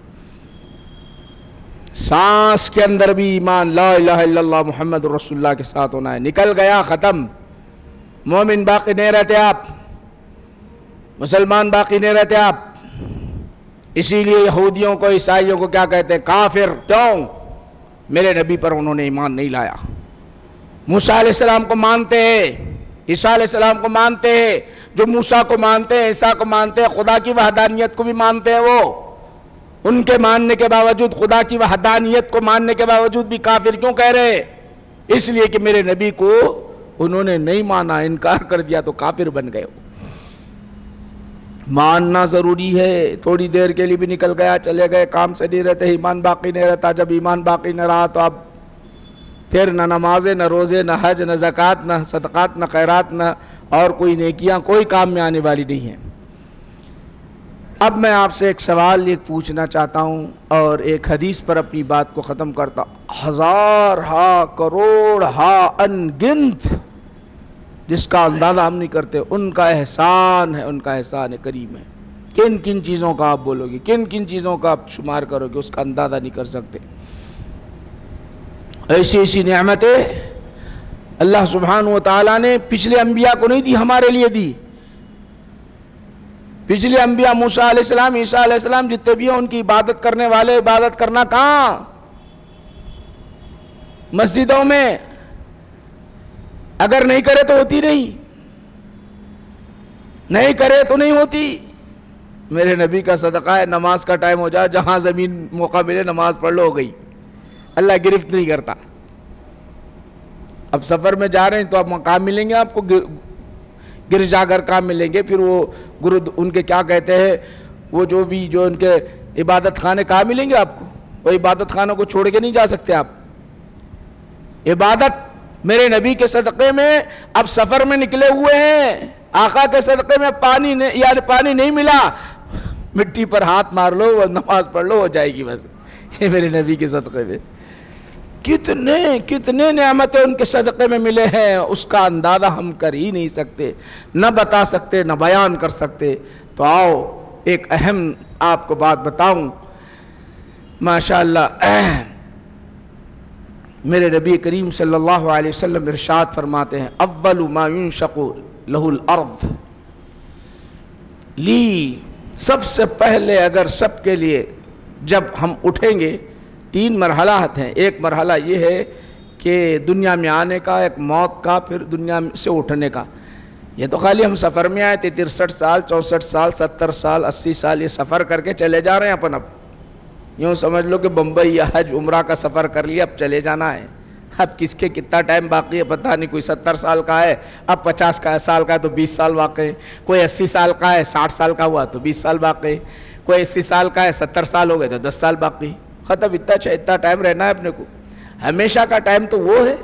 سانس کے اندر بھی ایمان لا الہ الا اللہ محمد رسول اللہ کے ساتھ ہونا ہے، نکل گیا ختم۔ مومن باقی نہیں رہتے آپ، مسلمان باقی نہیں رہتے آپ۔ اسی لیے یہودیوں کو، عیسائیوں کو کیا کہتے ہیں؟ کافر۔ کیوں؟ میرے نبی پر انہوں نے ایمان نہیں لایا۔ موسیٰ علیہ السلام کو مانتے ہیں، عیسیٰ علیہ السلام کو مانتے ہیں، جو موسیٰ کو مانتے ہیں، عیسیٰ کو مانتے ہیں، خدا کی وحدانیت کو بھی مانتے ہیں، وہ ان کے ماننے کے باوجود، خدا کی وحدانیت کو ماننے کے باوجود بھی کافر کیوں کہہ رہے؟ اس لیے کہ میرے نبی کو انہوں نے نہیں مانا، انکار کر دیا تو کافر بن گئے۔ ماننا ضروری ہے۔ تھوڑی دیر کے لیے بھی نکل گیا، چلے گئے، کام سے نہیں رہتے، ایمان باقی نہیں رہتا۔ جب ایمان باقی نہ رہا تو اب پھر نہ نمازیں، نہ روزے، نہ حج، نہ زکوٰۃ، نہ صدقات، نہ خیرات، نہ اور کوئی نیکیاں کوئی کام میں آنے والی نہیں ہیں۔ اب میں آپ سے ایک سوال یہ پوچھنا چاہتا ہوں اور ایک حدیث پر اپنی بات کو ختم کرتا ہوں۔ ہزار ہا کروڑ ہا ان گنت جس کا اندازہ ہم نہیں کرتے، ان کا احسان ہے، ان کا احسان کریم ہے۔ کن کن چیزوں کا آپ بولو گے، کن کن چیزوں کا آپ شمار کرو گے، اس کا اندازہ نہیں کر سکتے۔ ایسی ایسی نعمتیں اللہ سبحانہ و تعالیٰ نے پچھلے انبیاء کو نہیں دی، ہمارے لیے دی۔ پچھلے انبیاء موسیٰ علیہ السلام، عیسیٰ علیہ السلام جتنے بھی ہیں، ان کی عبادت کرنے والے عبادت کرنا کہاں؟ مسجدوں میں۔ اگر نہیں کرے تو ہوتی نہیں کرے تو نہیں ہوتی۔ میرے نبی کا صدقہ ہے، نماز کا ٹائم ہو جائے، جہاں زمین موقع ملے نماز پڑھ لو، ہو گئی، اللہ گرفت نہیں کرتا۔ اب سفر میں جا رہے ہیں تو اب مقام ملیں گے آپ کو، گرجا گھر کام ملیں گے، پھر وہ ان کے کیا کہتے ہیں، وہ جو ان کے عبادت خانے کہاں ملیں گے آپ کو؟ وہ عبادت خانوں کو چھوڑ کے نہیں جا سکتے آپ۔ عبادت میرے نبی کے صدقے میں اب سفر میں نکلے ہوئے ہیں، آقا کے صدقے میں پانی نہیں ملا، مٹی پر ہاتھ مار لو، وہ نماز پڑھ لو، ہو جائے گی بس۔ یہ میرے نبی کے صدقے میں کتنے نعمتیں ان کے صدقے میں ملے ہیں، اس کا اندازہ ہم کر ہی نہیں سکتے، نہ بتا سکتے، نہ بیان کر سکتے۔ تو آؤ ایک اہم آپ کو بات بتاؤں۔ ماشاءاللہ میرے نبی کریم صلی اللہ علیہ وسلم ارشاد فرماتے ہیں، اول ما ينشق له الارض لی، سب سے پہلے اگر سب کے لیے جب ہم اٹھیں گے، 3 مرحلات ہیں۔ ایک مرحلہ یہ ہے کہ دنیا میں آنے کا، ایک موت کا، پھر دنیا سے اٹھنے کا۔ یہ تو خالی ہم سفر میں آئے تھے، 63 سال 64 سال 70 سال 80 سال یہ سفر کر کے چلے جا رہے ہیں اپن۔ اب یوں سمجھ لو کہ بمبئی یا حج عمرہ کا سفر کر لیا، اب چلے جانا ہے۔ اب کس کے کتنا ٹائم باقی ہے پتہ نہیں، کوئی 70 سال کا ہے، اب 50 سال کا ہے تو 20 سال باقی، کوئی 80 سال کا ہے، 60 سال کا ہوا تو 20 سال باقی، کوئی 80 سال کا ہے 70 سال ہو گئے تو 10 سال باقی، ختم۔ اتنا ٹائم رہنا ہے اپنے کو، ہمیشہ کا ٹائم تو وہ ہے۔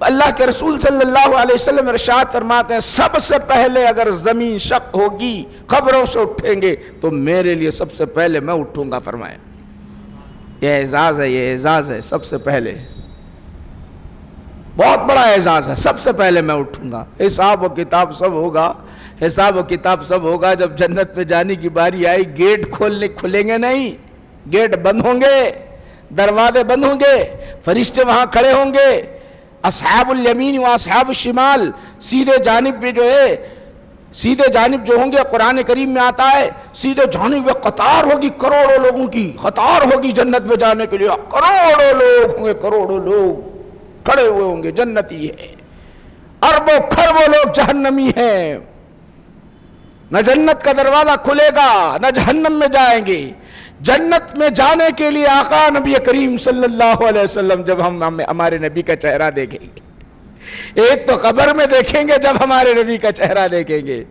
اللہ کے رسول صلی اللہ علیہ وسلم ارشاد فرماتے ہیں، سب سے پہلے اگر زمین شق ہوگی، قبروں سے اٹھیں گے تو میرے لیے سب سے پہلے میں اٹھوں گا، فرمایا۔ یہ اعزاز ہے، یہ اعزاز ہے، سب سے پہلے بہت بڑا اعزاز ہے، سب سے پہلے میں اٹھوں گا۔ حساب و کتاب سب ہوگا، حساب و کتاب سب ہوگا۔ جب جنت پہ جانے کی باری آئی، گیٹ کھلیں گے نہیں، گیٹ بند ہوں گے، دروازے بند ہوں گے، فرشتے وہاں کھڑے ہوں گے، اصحاب الیمین و اصحاب الشمال، سیدھے جانب پہ سیدھے جانب جو ہوں گے، قرآن کریم میں آتا ہے سیدھے جانب میں قطار ہوگی، کروڑوں لوگوں کی قطار ہوگی جنت میں جانے کے لیے، کروڑوں لوگ ہوں گے، کروڑوں لوگ کھڑے ہوئے ہوں گے، جنتی ہے۔ اربوں کھربوں لوگ جہنمی ہیں، نہ جنت کا دروازہ کھلے گا، نہ جہنم میں جائیں گے۔ جنت میں جانے کے لیے آقا نبی کریم صلی اللہ علیہ وسلم جب ہم ہمارے نبی کا چہرہ دیکھیں گے، ایک تو قبر میں دیکھیں گے، جب ہمارے نبی کا چہرہ دیکھیں گے،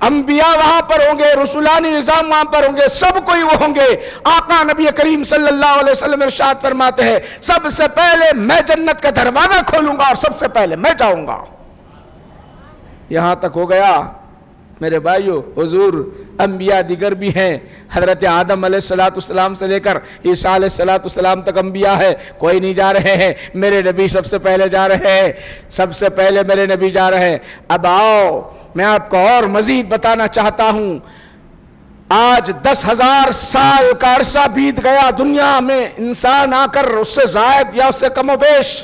انبیاء وہاں پر ہوں گے، رسولانی نظام وہاں پر ہوں گے، سب کوئی وہ ہوں گے۔ آقا نبی کریم صلی اللہ علیہ وسلم ارشاد فرماتے ہیں، سب سے پہلے میں جنت کا دروازہ کھولوں گا اور سب سے پہلے میں جاؤں گا۔ یہاں تک ہو گیا میرے بھائیو، حضور انبیاء دیگر بھی ہیں، حضرت آدم علیہ السلام سے لے کر عیسیٰ علیہ السلام تک انبیاء ہے، کوئی نہیں جا رہے ہیں، میرے نبی سب سے پہلے جا رہے ہیں، سب سے پہلے میرے نبی جا رہے ہیں۔ اب آؤ میں آپ کو اور مزید بتانا چاہتا ہوں، آج 10,000 سال کا عرصہ بیت گیا، دنیا میں انسان آ کر اس سے زائد یا اس سے کم و بیش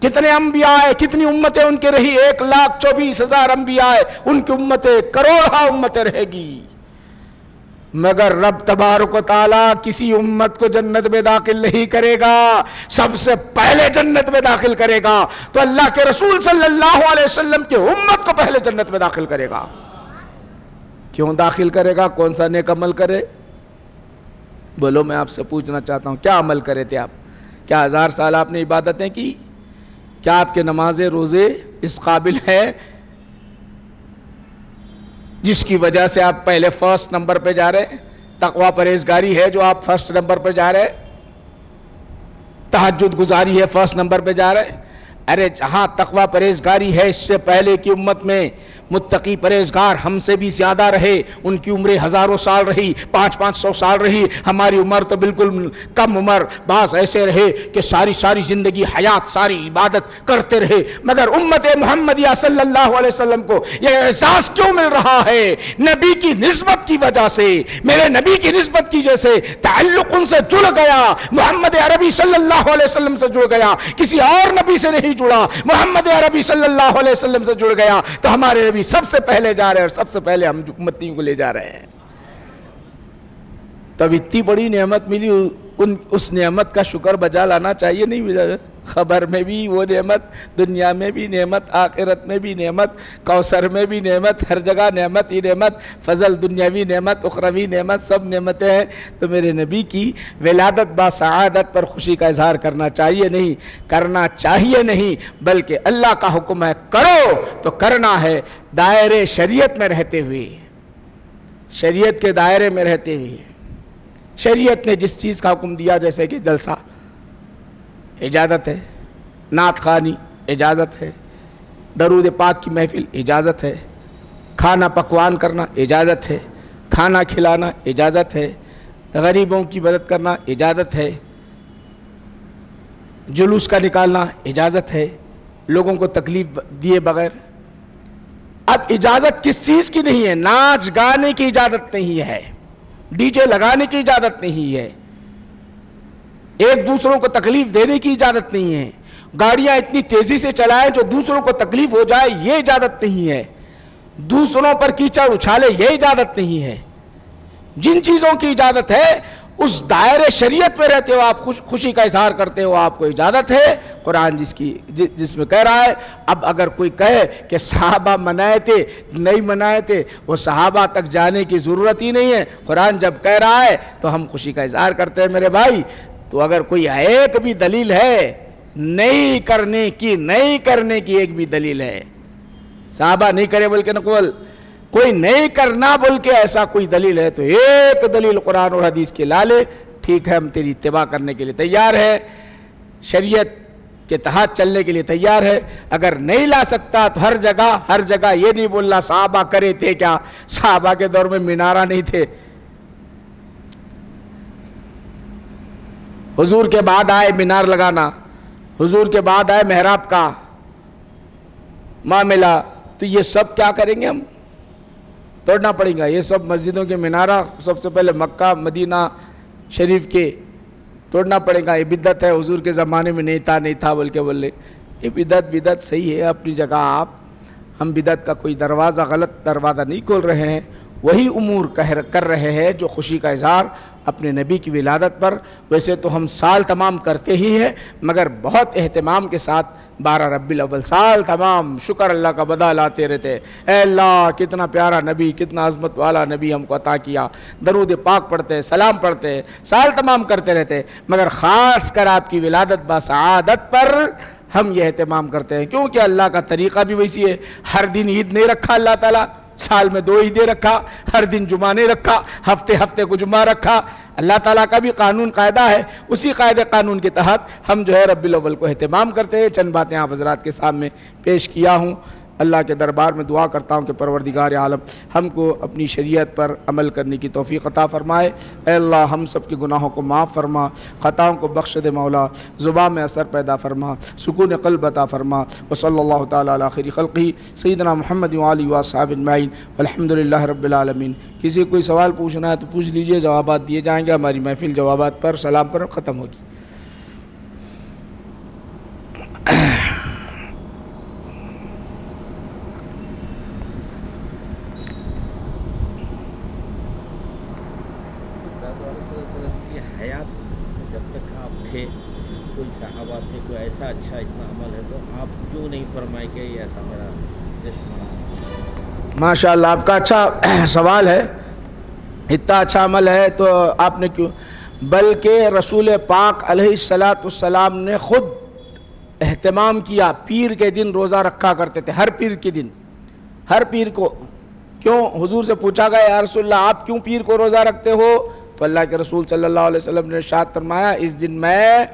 کتنے انبیاء آئے، کتنی امتیں ان کی رہی، 1,24,000 انبیاء آئے، ان کی امتیں کروڑہ امتیں رہے گی، مگر رب تبارک و تعالیٰ کسی امت کو جنت میں داخل نہیں کرے گا، سب سے پہلے جنت میں داخل کرے گا تو اللہ کے رسول صلی اللہ علیہ وسلم کی امت کو پہلے جنت میں داخل کرے گا۔ کیوں داخل کرے گا؟ کون سا نیک عمل کرے؟ بولو، میں آپ سے پوچھنا چاہتا ہوں، کیا عمل کرے تھے آپ؟ کیا 1000 سال آپ نے عبادتیں کی؟ کیا آپ کے نمازیں روزے اس قابل ہے جس کی وجہ سے آپ پہلے فرسٹ نمبر پہ جا رہے ہیں؟ تقوی پرہیزگاری ہے جو آپ فرسٹ نمبر پہ جا رہے ہیں؟ تہجد گزاری ہے فرسٹ نمبر پہ جا رہے ہیں؟ ارے جہاں تقوی پرہیزگاری ہے، اس سے پہلے کی امت میں متقی پرہیزگار ہم سے بھی زیادہ رہے، ان کی عمریں ہزاروں سال رہی، 500 سال رہی، ہماری عمر تو بالکل کم عمر، بعض ایسے رہے کہ ساری زندگی حیات ساری عبادت کرتے رہے، مگر امت محمدیہ صلی اللہ علیہ وسلم کو یہ احساس کیوں مل رہا ہے؟ نبی کی نسبت کی وجہ سے، میرے نبی کی نسبت کی وجہ سے تعلق ان سے جڑ گیا، محمد عربی صلی اللہ علیہ وسلم سے جڑ گیا، کسی اور نبی سے نہیں جڑا، محمد عربی صلی اللہ علیہ وسلم سے جڑ گیا، تو ہمارے نبی سب سے پہلے جا رہے ہیں اور سب سے پہلے ہم امتیوں کو لے جا رہے ہیں۔ تب اتنی بڑی نعمت ملی، اس نعمت کا شکر بجا لانا چاہیے نہیں؟ خبر میں بھی وہ نعمت، دنیا میں بھی نعمت، آخرت میں بھی نعمت، کوثر میں بھی نعمت، ہر جگہ نعمت ہی نعمت، فضل دنیاوی نعمت، اخروی نعمت، سب نعمتیں ہیں۔ تو میرے نبی کی ولادت با سعادت پر خوشی کا اظہار کرنا چاہیے نہیں، بلکہ اللہ کا حکم ہے کرو تو کرنا ہے، دائرے شریعت میں رہتے ہوئے، شریعت کے دائرے میں رہتے ہوئے۔ شریعت نے جس چیز کا حکم دیا، جیسے کہ جلسہ اجازت ہے، نعت خوانی اجازت ہے، درود پاک کی محفل اجازت ہے، کھانا پکوان کرنا اجازت ہے، کھانا کھلانا اجازت ہے، غریبوں کی مدد کرنا اجازت ہے، جلوس کا نکالنا اجازت ہے، لوگوں کو تکلیف دیے بغیر۔ اب اجازت کس چیز کی نہیں ہے؟ ناچ گانے کی اجازت نہیں ہے، ڈی جے لگانے کی اجازت نہیں ہے، ایک دوسروں کو تکلیف دینے کی اجازت نہیں ہے، گاڑیاں اتنی تیزی سے چلائیں جو دوسروں کو تکلیف ہو جائے یہ اجازت نہیں ہے، دوسروں پر کیچڑ اچھالے یہ اجازت نہیں ہے۔ جن چیزوں کی اجازت ہے اس دائرے شریعت میں رہتے ہو، آپ خوشی کا اظہار کرتے ہو، آپ کو اجازت ہے۔ قرآن جس میں کہہ رہا ہے، اب اگر کوئی کہے کہ صحابہ منائے تھے نہیں منائے تھے، وہ صحابہ تک جانے کی ضرورت ہی نہیں ہے۔ قرآن جب کہہ رہا ہے تو ہم خوشی کا اظہار کرتے ہیں میرے بھائی۔ تو اگر کوئی ایک بھی دلیل ہے نہیں کرنے کی ایک بھی دلیل ہے، صحابہ نہیں کرے بلکہ نقول، کوئی نہیں کرنا بول کے ایسا کوئی دلیل ہے تو ایک دلیل قرآن اور حدیث کے لالے، ٹھیک ہے ہم تیری اتباع کرنے کے لیے تیار ہے، شریعت کے تحت چلنے کے لیے تیار ہے۔ اگر نہیں لا سکتا تو ہر جگہ یہ نہیں بولنا صحابہ کرے تھے کیا، صحابہ کے دور میں مینارہ نہیں تھے، حضور کے بعد آئے مینار لگانا، حضور کے بعد آئے محراب کا معاملہ، تو یہ سب کیا کریں گے؟ ہم توڑنا پڑیں گا۔ یہ سب مسجدوں کے مینارہ سب سے پہلے مکہ مدینہ شریف کے توڑنا پڑے گا۔ یہ بدعت ہے، حضور کے زمانے میں نہیں تھا بول کے بولے، یہ بدعت صحیح ہے اپنی جگہ۔ ہم بدعت کا کوئی غلط دروازہ نہیں کھول رہے ہیں، وہی امور کر رہے ہیں جو خوشی کا اظہار اپنے نبی کی ولادت پر۔ ویسے تو ہم سال تمام کرتے ہی ہیں، مگر بہت اہتمام کے ساتھ 12 ربیع الاول سال تمام شکر اللہ کا بدا لاتے رہتے، اے اللہ کتنا پیارا نبی، کتنا عظمت والا نبی ہم کو عطا کیا، درود پاک پڑھتے، سلام پڑھتے، سال تمام کرتے رہتے، مگر خاص کر آپ کی ولادت با سعادت پر ہم یہ اہتمام کرتے ہیں، کیونکہ اللہ کا طریقہ بھی ویسی ہے۔ ہر دن عید نہیں رکھا اللہ تعالیٰ، سال میں 2 عیدیں رکھا، ہر دن جمعہ نہیں رکھا، ہفتے کو جمعہ رکھا۔ اللہ تعالیٰ کا بھی قانون قاعدہ ہے، اسی قاعدے قانون کے تحت ہم جو ہے ربیع الاول کو اہتمام کرتے ہیں۔ چند باتیں آپ حضرات کے سامنے پیش کیا ہوں۔ اللہ کے دربار میں دعا کرتا ہوں کہ پروردگار عالم ہم کو اپنی شریعت پر عمل کرنے کی توفیق عطا فرمائے۔ اے اللہ ہم سب کے گناہوں کو معاف فرما، خطاؤں کو بخش دے مولا، زبان میں اثر پیدا فرما، سکون قلب عطا فرما۔ وصلی اللہ تعالیٰ علی خیر خلقہ سیدنا محمد وآلہ وصحبہ اجمعین والحمدللہ رب العالمین۔ کسی کوئی سوال پوچھنا ہے تو پوچھ لیجئے، جوابات دیے جائیں گے۔ ہماری محفل جوابات پر سلام پر ختم ہوگی۔ کوئی صحابہ سے کوئی ایسا اچھا اتنا عمل ہے تو آپ کیوں نہیں فرمائے کہ یہ ایسا میرا جشن منانا؟ ماشاء اللہ آپ کا اچھا سوال ہے، اتنا اچھا عمل ہے تو آپ نے کیوں؟ بلکہ رسول پاک علیہ السلام نے خود اہتمام کیا، پیر کے دن روزہ رکھا کرتے تھے، ہر پیر کو۔ کیوں؟ حضور سے پوچھا گیا یا رسول اللہ آپ کیوں پیر کو روزہ رکھتے ہو؟ تو اللہ کے رسول صلی اللہ علیہ وسلم نے ارشاد فرمایا اس دن میں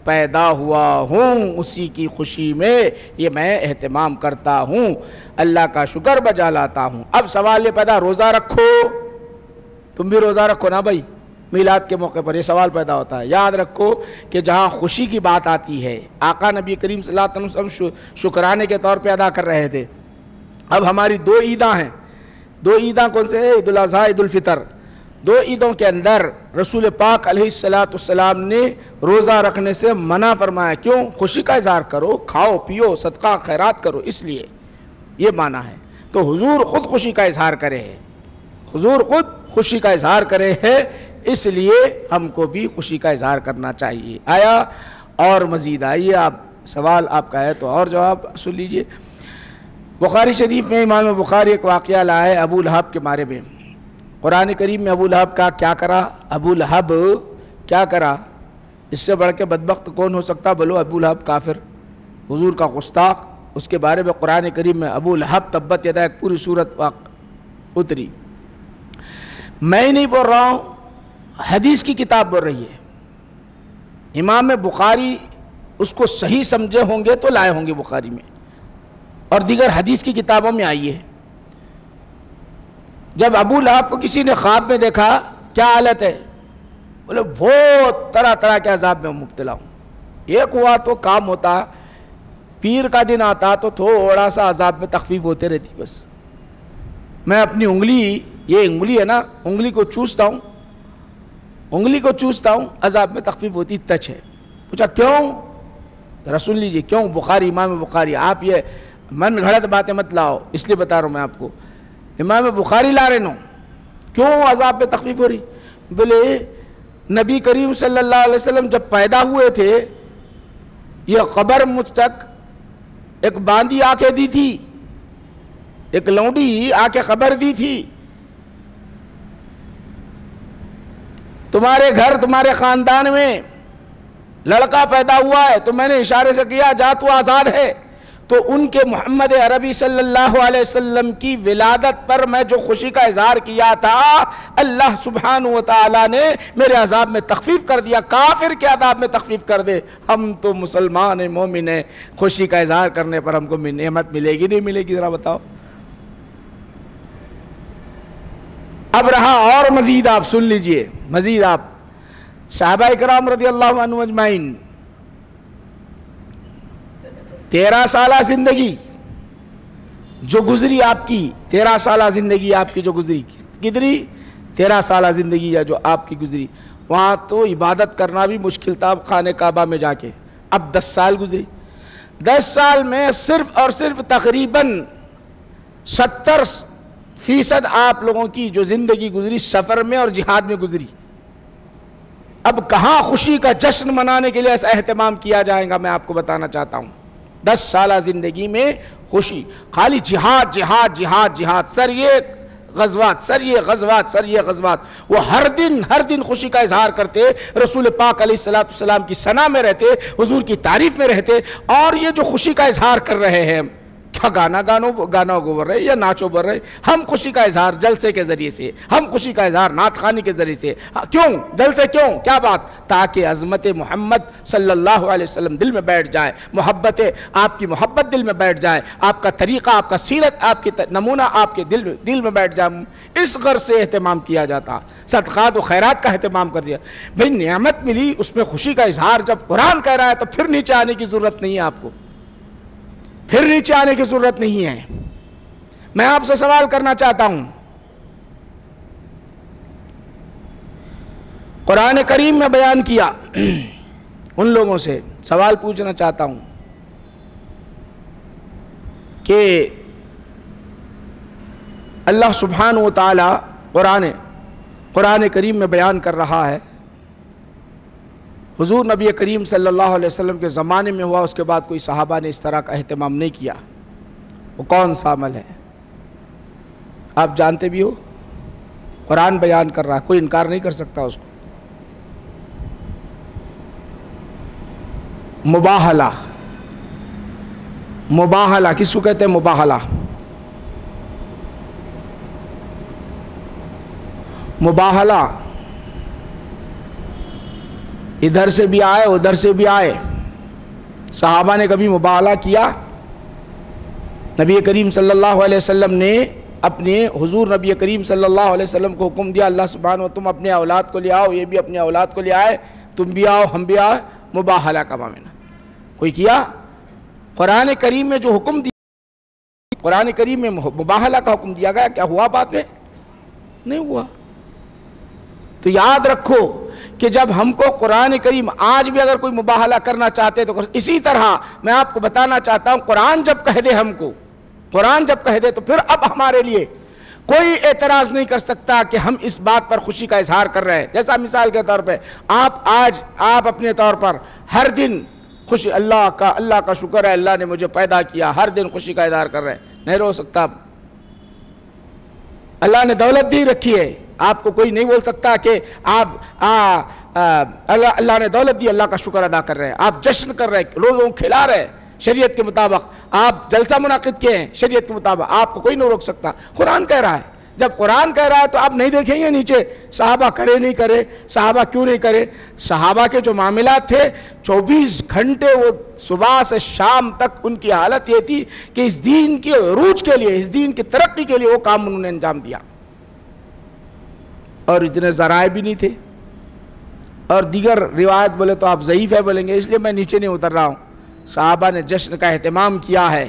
پیدا ہوا ہوں اسی کی خوشی میں یہ میں اہتمام کرتا ہوں، اللہ کا شکر بجا لاتا ہوں۔ اب سوال یہ پیدا، روزہ رکھو، تم بھی روزہ رکھو نا بھائی، میلاد کے موقع پر یہ سوال پیدا ہوتا ہے۔ یاد رکھو کہ جہاں خوشی کی بات آتی ہے، آقا نبی کریم صلی اللہ علیہ وسلم شکرانے کے طور پہ ادا کر رہے تھے۔ اب ہماری دو عیداں ہیں، دو عیداں کون سے ہیں؟ عید الاضحیٰ، عید الفطر۔ دو عیدوں کے اندر رسول پاک علیہ السلام نے روزہ رکھنے سے منع فرمایا۔ کیوں؟ خوشی کا اظہار کرو، کھاؤ پیو، صدقہ خیرات کرو، اس لیے یہ معنی ہے۔ تو حضور خود خوشی کا اظہار کرے ہیں، حضور خود خوشی کا اظہار کرے ہیں، اس لیے ہم کو بھی خوشی کا اظہار کرنا چاہیے۔ آیا اور مزید آئیے، آپ سوال آپ کا ہے تو اور جواب سن لیجئے۔ بخاری شریف میں امام بخاری ایک واقعہ لایا ہے ابو لہب کے بارے میں۔ قرآن کریم میں ابو لہب کا کیا کرا؟ ابو لہب کیا کرا؟ اس سے بڑھ کے بدبخت کون ہو سکتا؟ بولو ابو لہب کافر، حضور کا گستاخ، اس کے بارے میں قرآن کریم میں ابو لہب تبت یدا ایک پوری صورت اتری۔ میں نہیں بول رہا ہوں، حدیث کی کتاب بول رہی ہے۔ امام بخاری اس کو صحیح سمجھے ہوں گے تو لائے ہوں گے بخاری میں، اور دیگر حدیث کی کتابوں میں آئی ہے۔ جب ابو لہب کو کسی نے خواب میں دیکھا، کیا حالت ہے؟ بولے بہت طرح طرح کے عذاب میں مبتلا ہوں۔ ایک ہوا تو کام ہوتا، پیر کا دن آتا تو تھوڑا سا عذاب میں تخفیف ہوتے رہتی، بس میں اپنی انگلی، یہ انگلی ہے نا، انگلی کو چوستا ہوں، انگلی کو چوستا ہوں، عذاب میں تخفیف ہوتی، تچ ہے۔ پوچھا کیوں؟ ذرا سن لیجئے کیوں۔ بخاری، امام بخاری، آپ یہ من گھڑت باتیں مت لاؤ، اس لیے بتا رہا ہوں میں آپ کو، امام بخاری لا رہے نو، کیوں عذاب میں تخفیف ہو رہی؟ بولے نبی کریم صلی اللہ علیہ وسلم جب پیدا ہوئے تھے، یہ قبر مجھ تک ایک باندی آ کے دی تھی، ایک لونڈی آ کے خبر دی تھی، تمہارے گھر تمہارے خاندان میں لڑکا پیدا ہوا ہے، تو میں نے اشارے سے کیا جا تو آزاد ہے۔ تو ان کے محمد عربی صلی اللہ علیہ وسلم کی ولادت پر میں جو خوشی کا اظہار کیا تھا، اللہ سبحانہ وتعالی نے میرے عذاب میں تخفیف کر دیا۔ کافر کے عذاب میں تخفیف کر دے، ہم تو مسلمان ہیں، مومن ہیں، خوشی کا اظہار کرنے پر ہم کو نعمت ملے گی نہیں ملے گی؟ ذرا بتاؤ۔ اب رہا اور مزید، آپ سن لیجئے مزید۔ آپ صحابہ کرام رضی اللہ عنہ اجمعین، 13 سالہ زندگی جو گزری آپ کی، 13 سالہ زندگی آپ کی جو گزری، کتنی 13 سالہ زندگی جو آپ کی گزری، وہاں تو عبادت کرنا بھی مشکل تھا خانہ کعبہ میں جا کے۔ اب 10 سال گزری، 10 سال میں صرف اور صرف تقریباً 70% آپ لوگوں کی جو زندگی گزری سفر میں اور جہاد میں گزری۔ اب کہاں خوشی کا جشن منانے کے لیے ایسا اہتمام کیا جائے گا؟ میں آپ کو بتانا چاہتا ہوں، 10 سالہ زندگی میں خوشی، خالی جہاد جہاد جہاد جہاد، سر یہ غزوات، سر یہ غزوات، سر یہ غزوات۔ وہ ہر دن خوشی کا اظہار کرتے، رسول پاک علیہ السلام کی ثنا میں رہتے، حضور کی تعریف میں رہتے، اور یہ جو خوشی کا اظہار کر رہے ہیں، کیا گانا گو بول رہے یا ناچو بول رہے؟ ہم خوشی کا اظہار جلسے کے ذریعے سے، ہم خوشی کا اظہار نعت خوانی کے ذریعے سے۔ کیوں جلسے؟ کیوں؟ کیا بات؟ تاکہ عظمت محمد صلی اللہ علیہ وسلم دل میں بیٹھ جائے، محبت، آپ کی محبت دل میں بیٹھ جائے، آپ کا طریقہ، آپ کا سیرت، آپ کی نمونہ آپ کے دل میں بیٹھ جائے۔ اس غرض سے اہتمام کیا جاتا، صدقات و خیرات کا اہتمام کر دیا۔ بھئی نعمت ملی، اس میں خوشی کا اظہار جب قرآن کہہ رہا ہے تو پھر نیچے آنے کی ضرورت نہیں ہے، آپ کو پھر نیچے آنے کی ضرورت نہیں ہے۔ میں آپ سے سوال کرنا چاہتا ہوں، قرآن کریم میں بیان کیا، ان لوگوں سے سوال پوچھنا چاہتا ہوں کہ اللہ سبحانہ و تعالی قرآن کریم میں بیان کر رہا ہے، حضور نبی کریم صلی اللہ علیہ وسلم کے زمانے میں ہوا، اس کے بعد کوئی صحابہ نے اس طرح کا اہتمام نہیں کیا۔ وہ کون سا عمل ہے؟ آپ جانتے بھی ہو، قرآن بیان کر رہا ہے، کوئی انکار نہیں کر سکتا اس کو۔ مباہلہ، مباہلہ کس کو کہتے ہیں؟ مباہلہ، مباہلہ ادھر سے بھی آئے ادھر سے بھی آئے. صحابہ نے کبھی مبالغہ کیا؟ نبی کریم صلی اللہ علیہ وسلم نے اپنے حضور نبی کریم صلی اللہ علیہ وسلم کو حکم دیا اللہ سبحانہ و تم اپنے اولاد کو لے آؤ، یہ بھی اپنے اولاد کو لے آئے، تم بھی آؤ ہم بھی آئے، مباہلہ کا معاملہ کوئی کیا؟ قرآن کریم میں جو حکم دیا، قرآن کریم میں مباہلہ کا حکم دیا گیا، کیا ہوا بات میں؟ نہیں ہوا. تو یاد رکھو کہ جب ہم کو قرآن کریم آج بھی اگر کوئی مباہلہ کرنا چاہتے تو اسی طرح میں آپ کو بتانا چاہتا ہوں، قرآن جب کہہ دے ہم کو، قرآن جب کہہ دے تو پھر اب ہمارے لیے کوئی اعتراض نہیں کر سکتا کہ ہم اس بات پر خوشی کا اظہار کر رہے ہیں. جیسا مثال کے طور پہ آپ اپنے طور پر ہر دن خوشی اللہ کا شکر ہے اللہ نے مجھے پیدا کیا، ہر دن خوشی کا اظہار کر رہے ہیں. نہیں رو سکتا. اللہ نے دولت دی رکھی ہے، آپ کو کوئی نہیں بول سکتا کہ آپ اللہ نے دولت دی اللہ کا شکر ادا کر رہے ہیں. آپ جشن کر رہے ہیں، لوگوں کو کھلا رہے ہیں شریعت کے مطابق، آپ جلسہ منعقد کیے ہیں شریعت کے مطابق، آپ کو کوئی نہیں روک سکتا. قرآن کہہ رہا ہے. جب قرآن کہہ رہا ہے تو آپ نہیں دیکھیں گے نیچے صحابہ کرے نہیں کرے، صحابہ کیوں نہیں کرے. صحابہ کے جو معاملات تھے 24 گھنٹے وہ صبح سے شام تک ان کی حالت یہ تھی کہ اس دین کے عروج کے لیے، اس دین کی ترقی کے لیے وہ کام انہوں نے انجام دیا. اور اتنے ذرائع بھی نہیں تھے. اور دیگر روایت بولے تو آپ ضعیف ہے بولیں گے، اس لیے میں نیچے نہیں اتر رہا ہوں. صحابہ نے جشن کا اہتمام کیا ہے،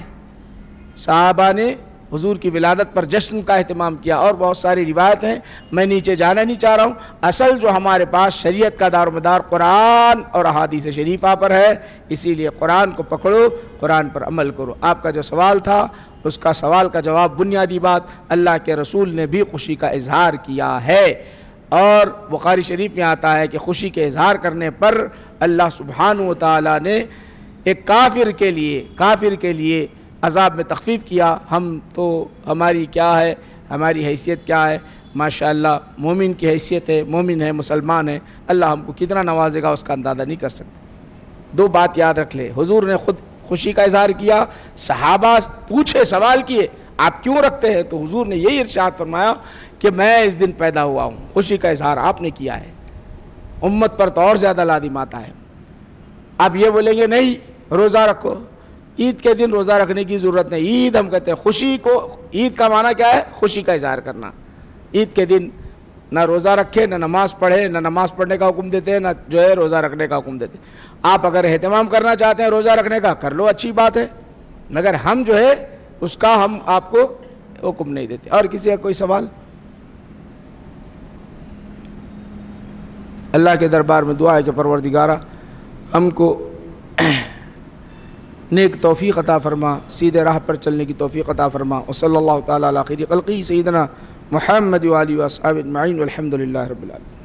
صحابہ نے حضور کی ولادت پر جشن کا اہتمام کیا، اور بہت ساری روایت ہیں، میں نیچے جانا نہیں چاہ رہا ہوں. اصل جو ہمارے پاس شریعت کا دار و مدار قرآن اور احادیث شریفہ پر ہے، اسی لیے قرآن کو پکڑو، قرآن پر عمل کرو. آپ کا جو سوال تھا اس کا سوال کا جواب بنیادی بات، اللہ کے رسول نے بھی خوشی کا اظہار کیا ہے. اور بخاری شریف میں آتا ہے کہ خوشی کے اظہار کرنے پر اللہ سبحانہ و تعالیٰ نے ایک کافر کے لیے عذاب میں تخفیف کیا. ہم تو ہماری کیا ہے، ہماری حیثیت کیا ہے، ماشاءاللہ مومن کی حیثیت ہے، مومن ہے، مسلمان ہے، اللہ ہم کو کتنا نوازے گا اس کا اندازہ نہیں کر سکتے. دو بات یاد رکھ لے، حضور نے خود خوشی کا اظہار کیا، صحابہ پوچھے سوال کیے آپ کیوں رکھتے ہیں، تو حضور نے یہی ارشاد فرمایا کہ میں اس دن پیدا ہوا ہوں. خوشی کا اظہار آپ نے کیا ہے. امت پر تو اور زیادہ لازم آتا ہے. آپ یہ بولیں گے نہیں روزہ رکھو، عید کے دن روزہ رکھنے کی ضرورت نہیں. عید ہم کہتے ہیں خوشی کو، عید کا معنی کیا ہے؟ خوشی کا اظہار کرنا. عید کے دن نہ روزہ رکھے، نہ نماز پڑھے، نہ نماز پڑھنے کا حکم دیتے ہیں، نہ جو ہے روزہ رکھنے کا حکم دیتے ہیں. آپ اگر اہتمام کرنا چاہتے ہیں روزہ رکھنے کا کر لو، اچھی بات ہے، مگر ہم جو ہے اس کا ہم آپ کو حکم نہیں دیتے. اور کسی کا کوئی سوال؟ اللہ کے دربار میں دعا ہے کہ پروردگارہ ہم کو نیک توفیق عطا فرما، سیدھے راہ پر چلنے کی توفیق عطا فرما. وصلی اللہ تعالیٰ علی خیر خلقہ سیدنا محمد و آلہ و اصحابہ اجمعین والحمد للہ رب العالمین.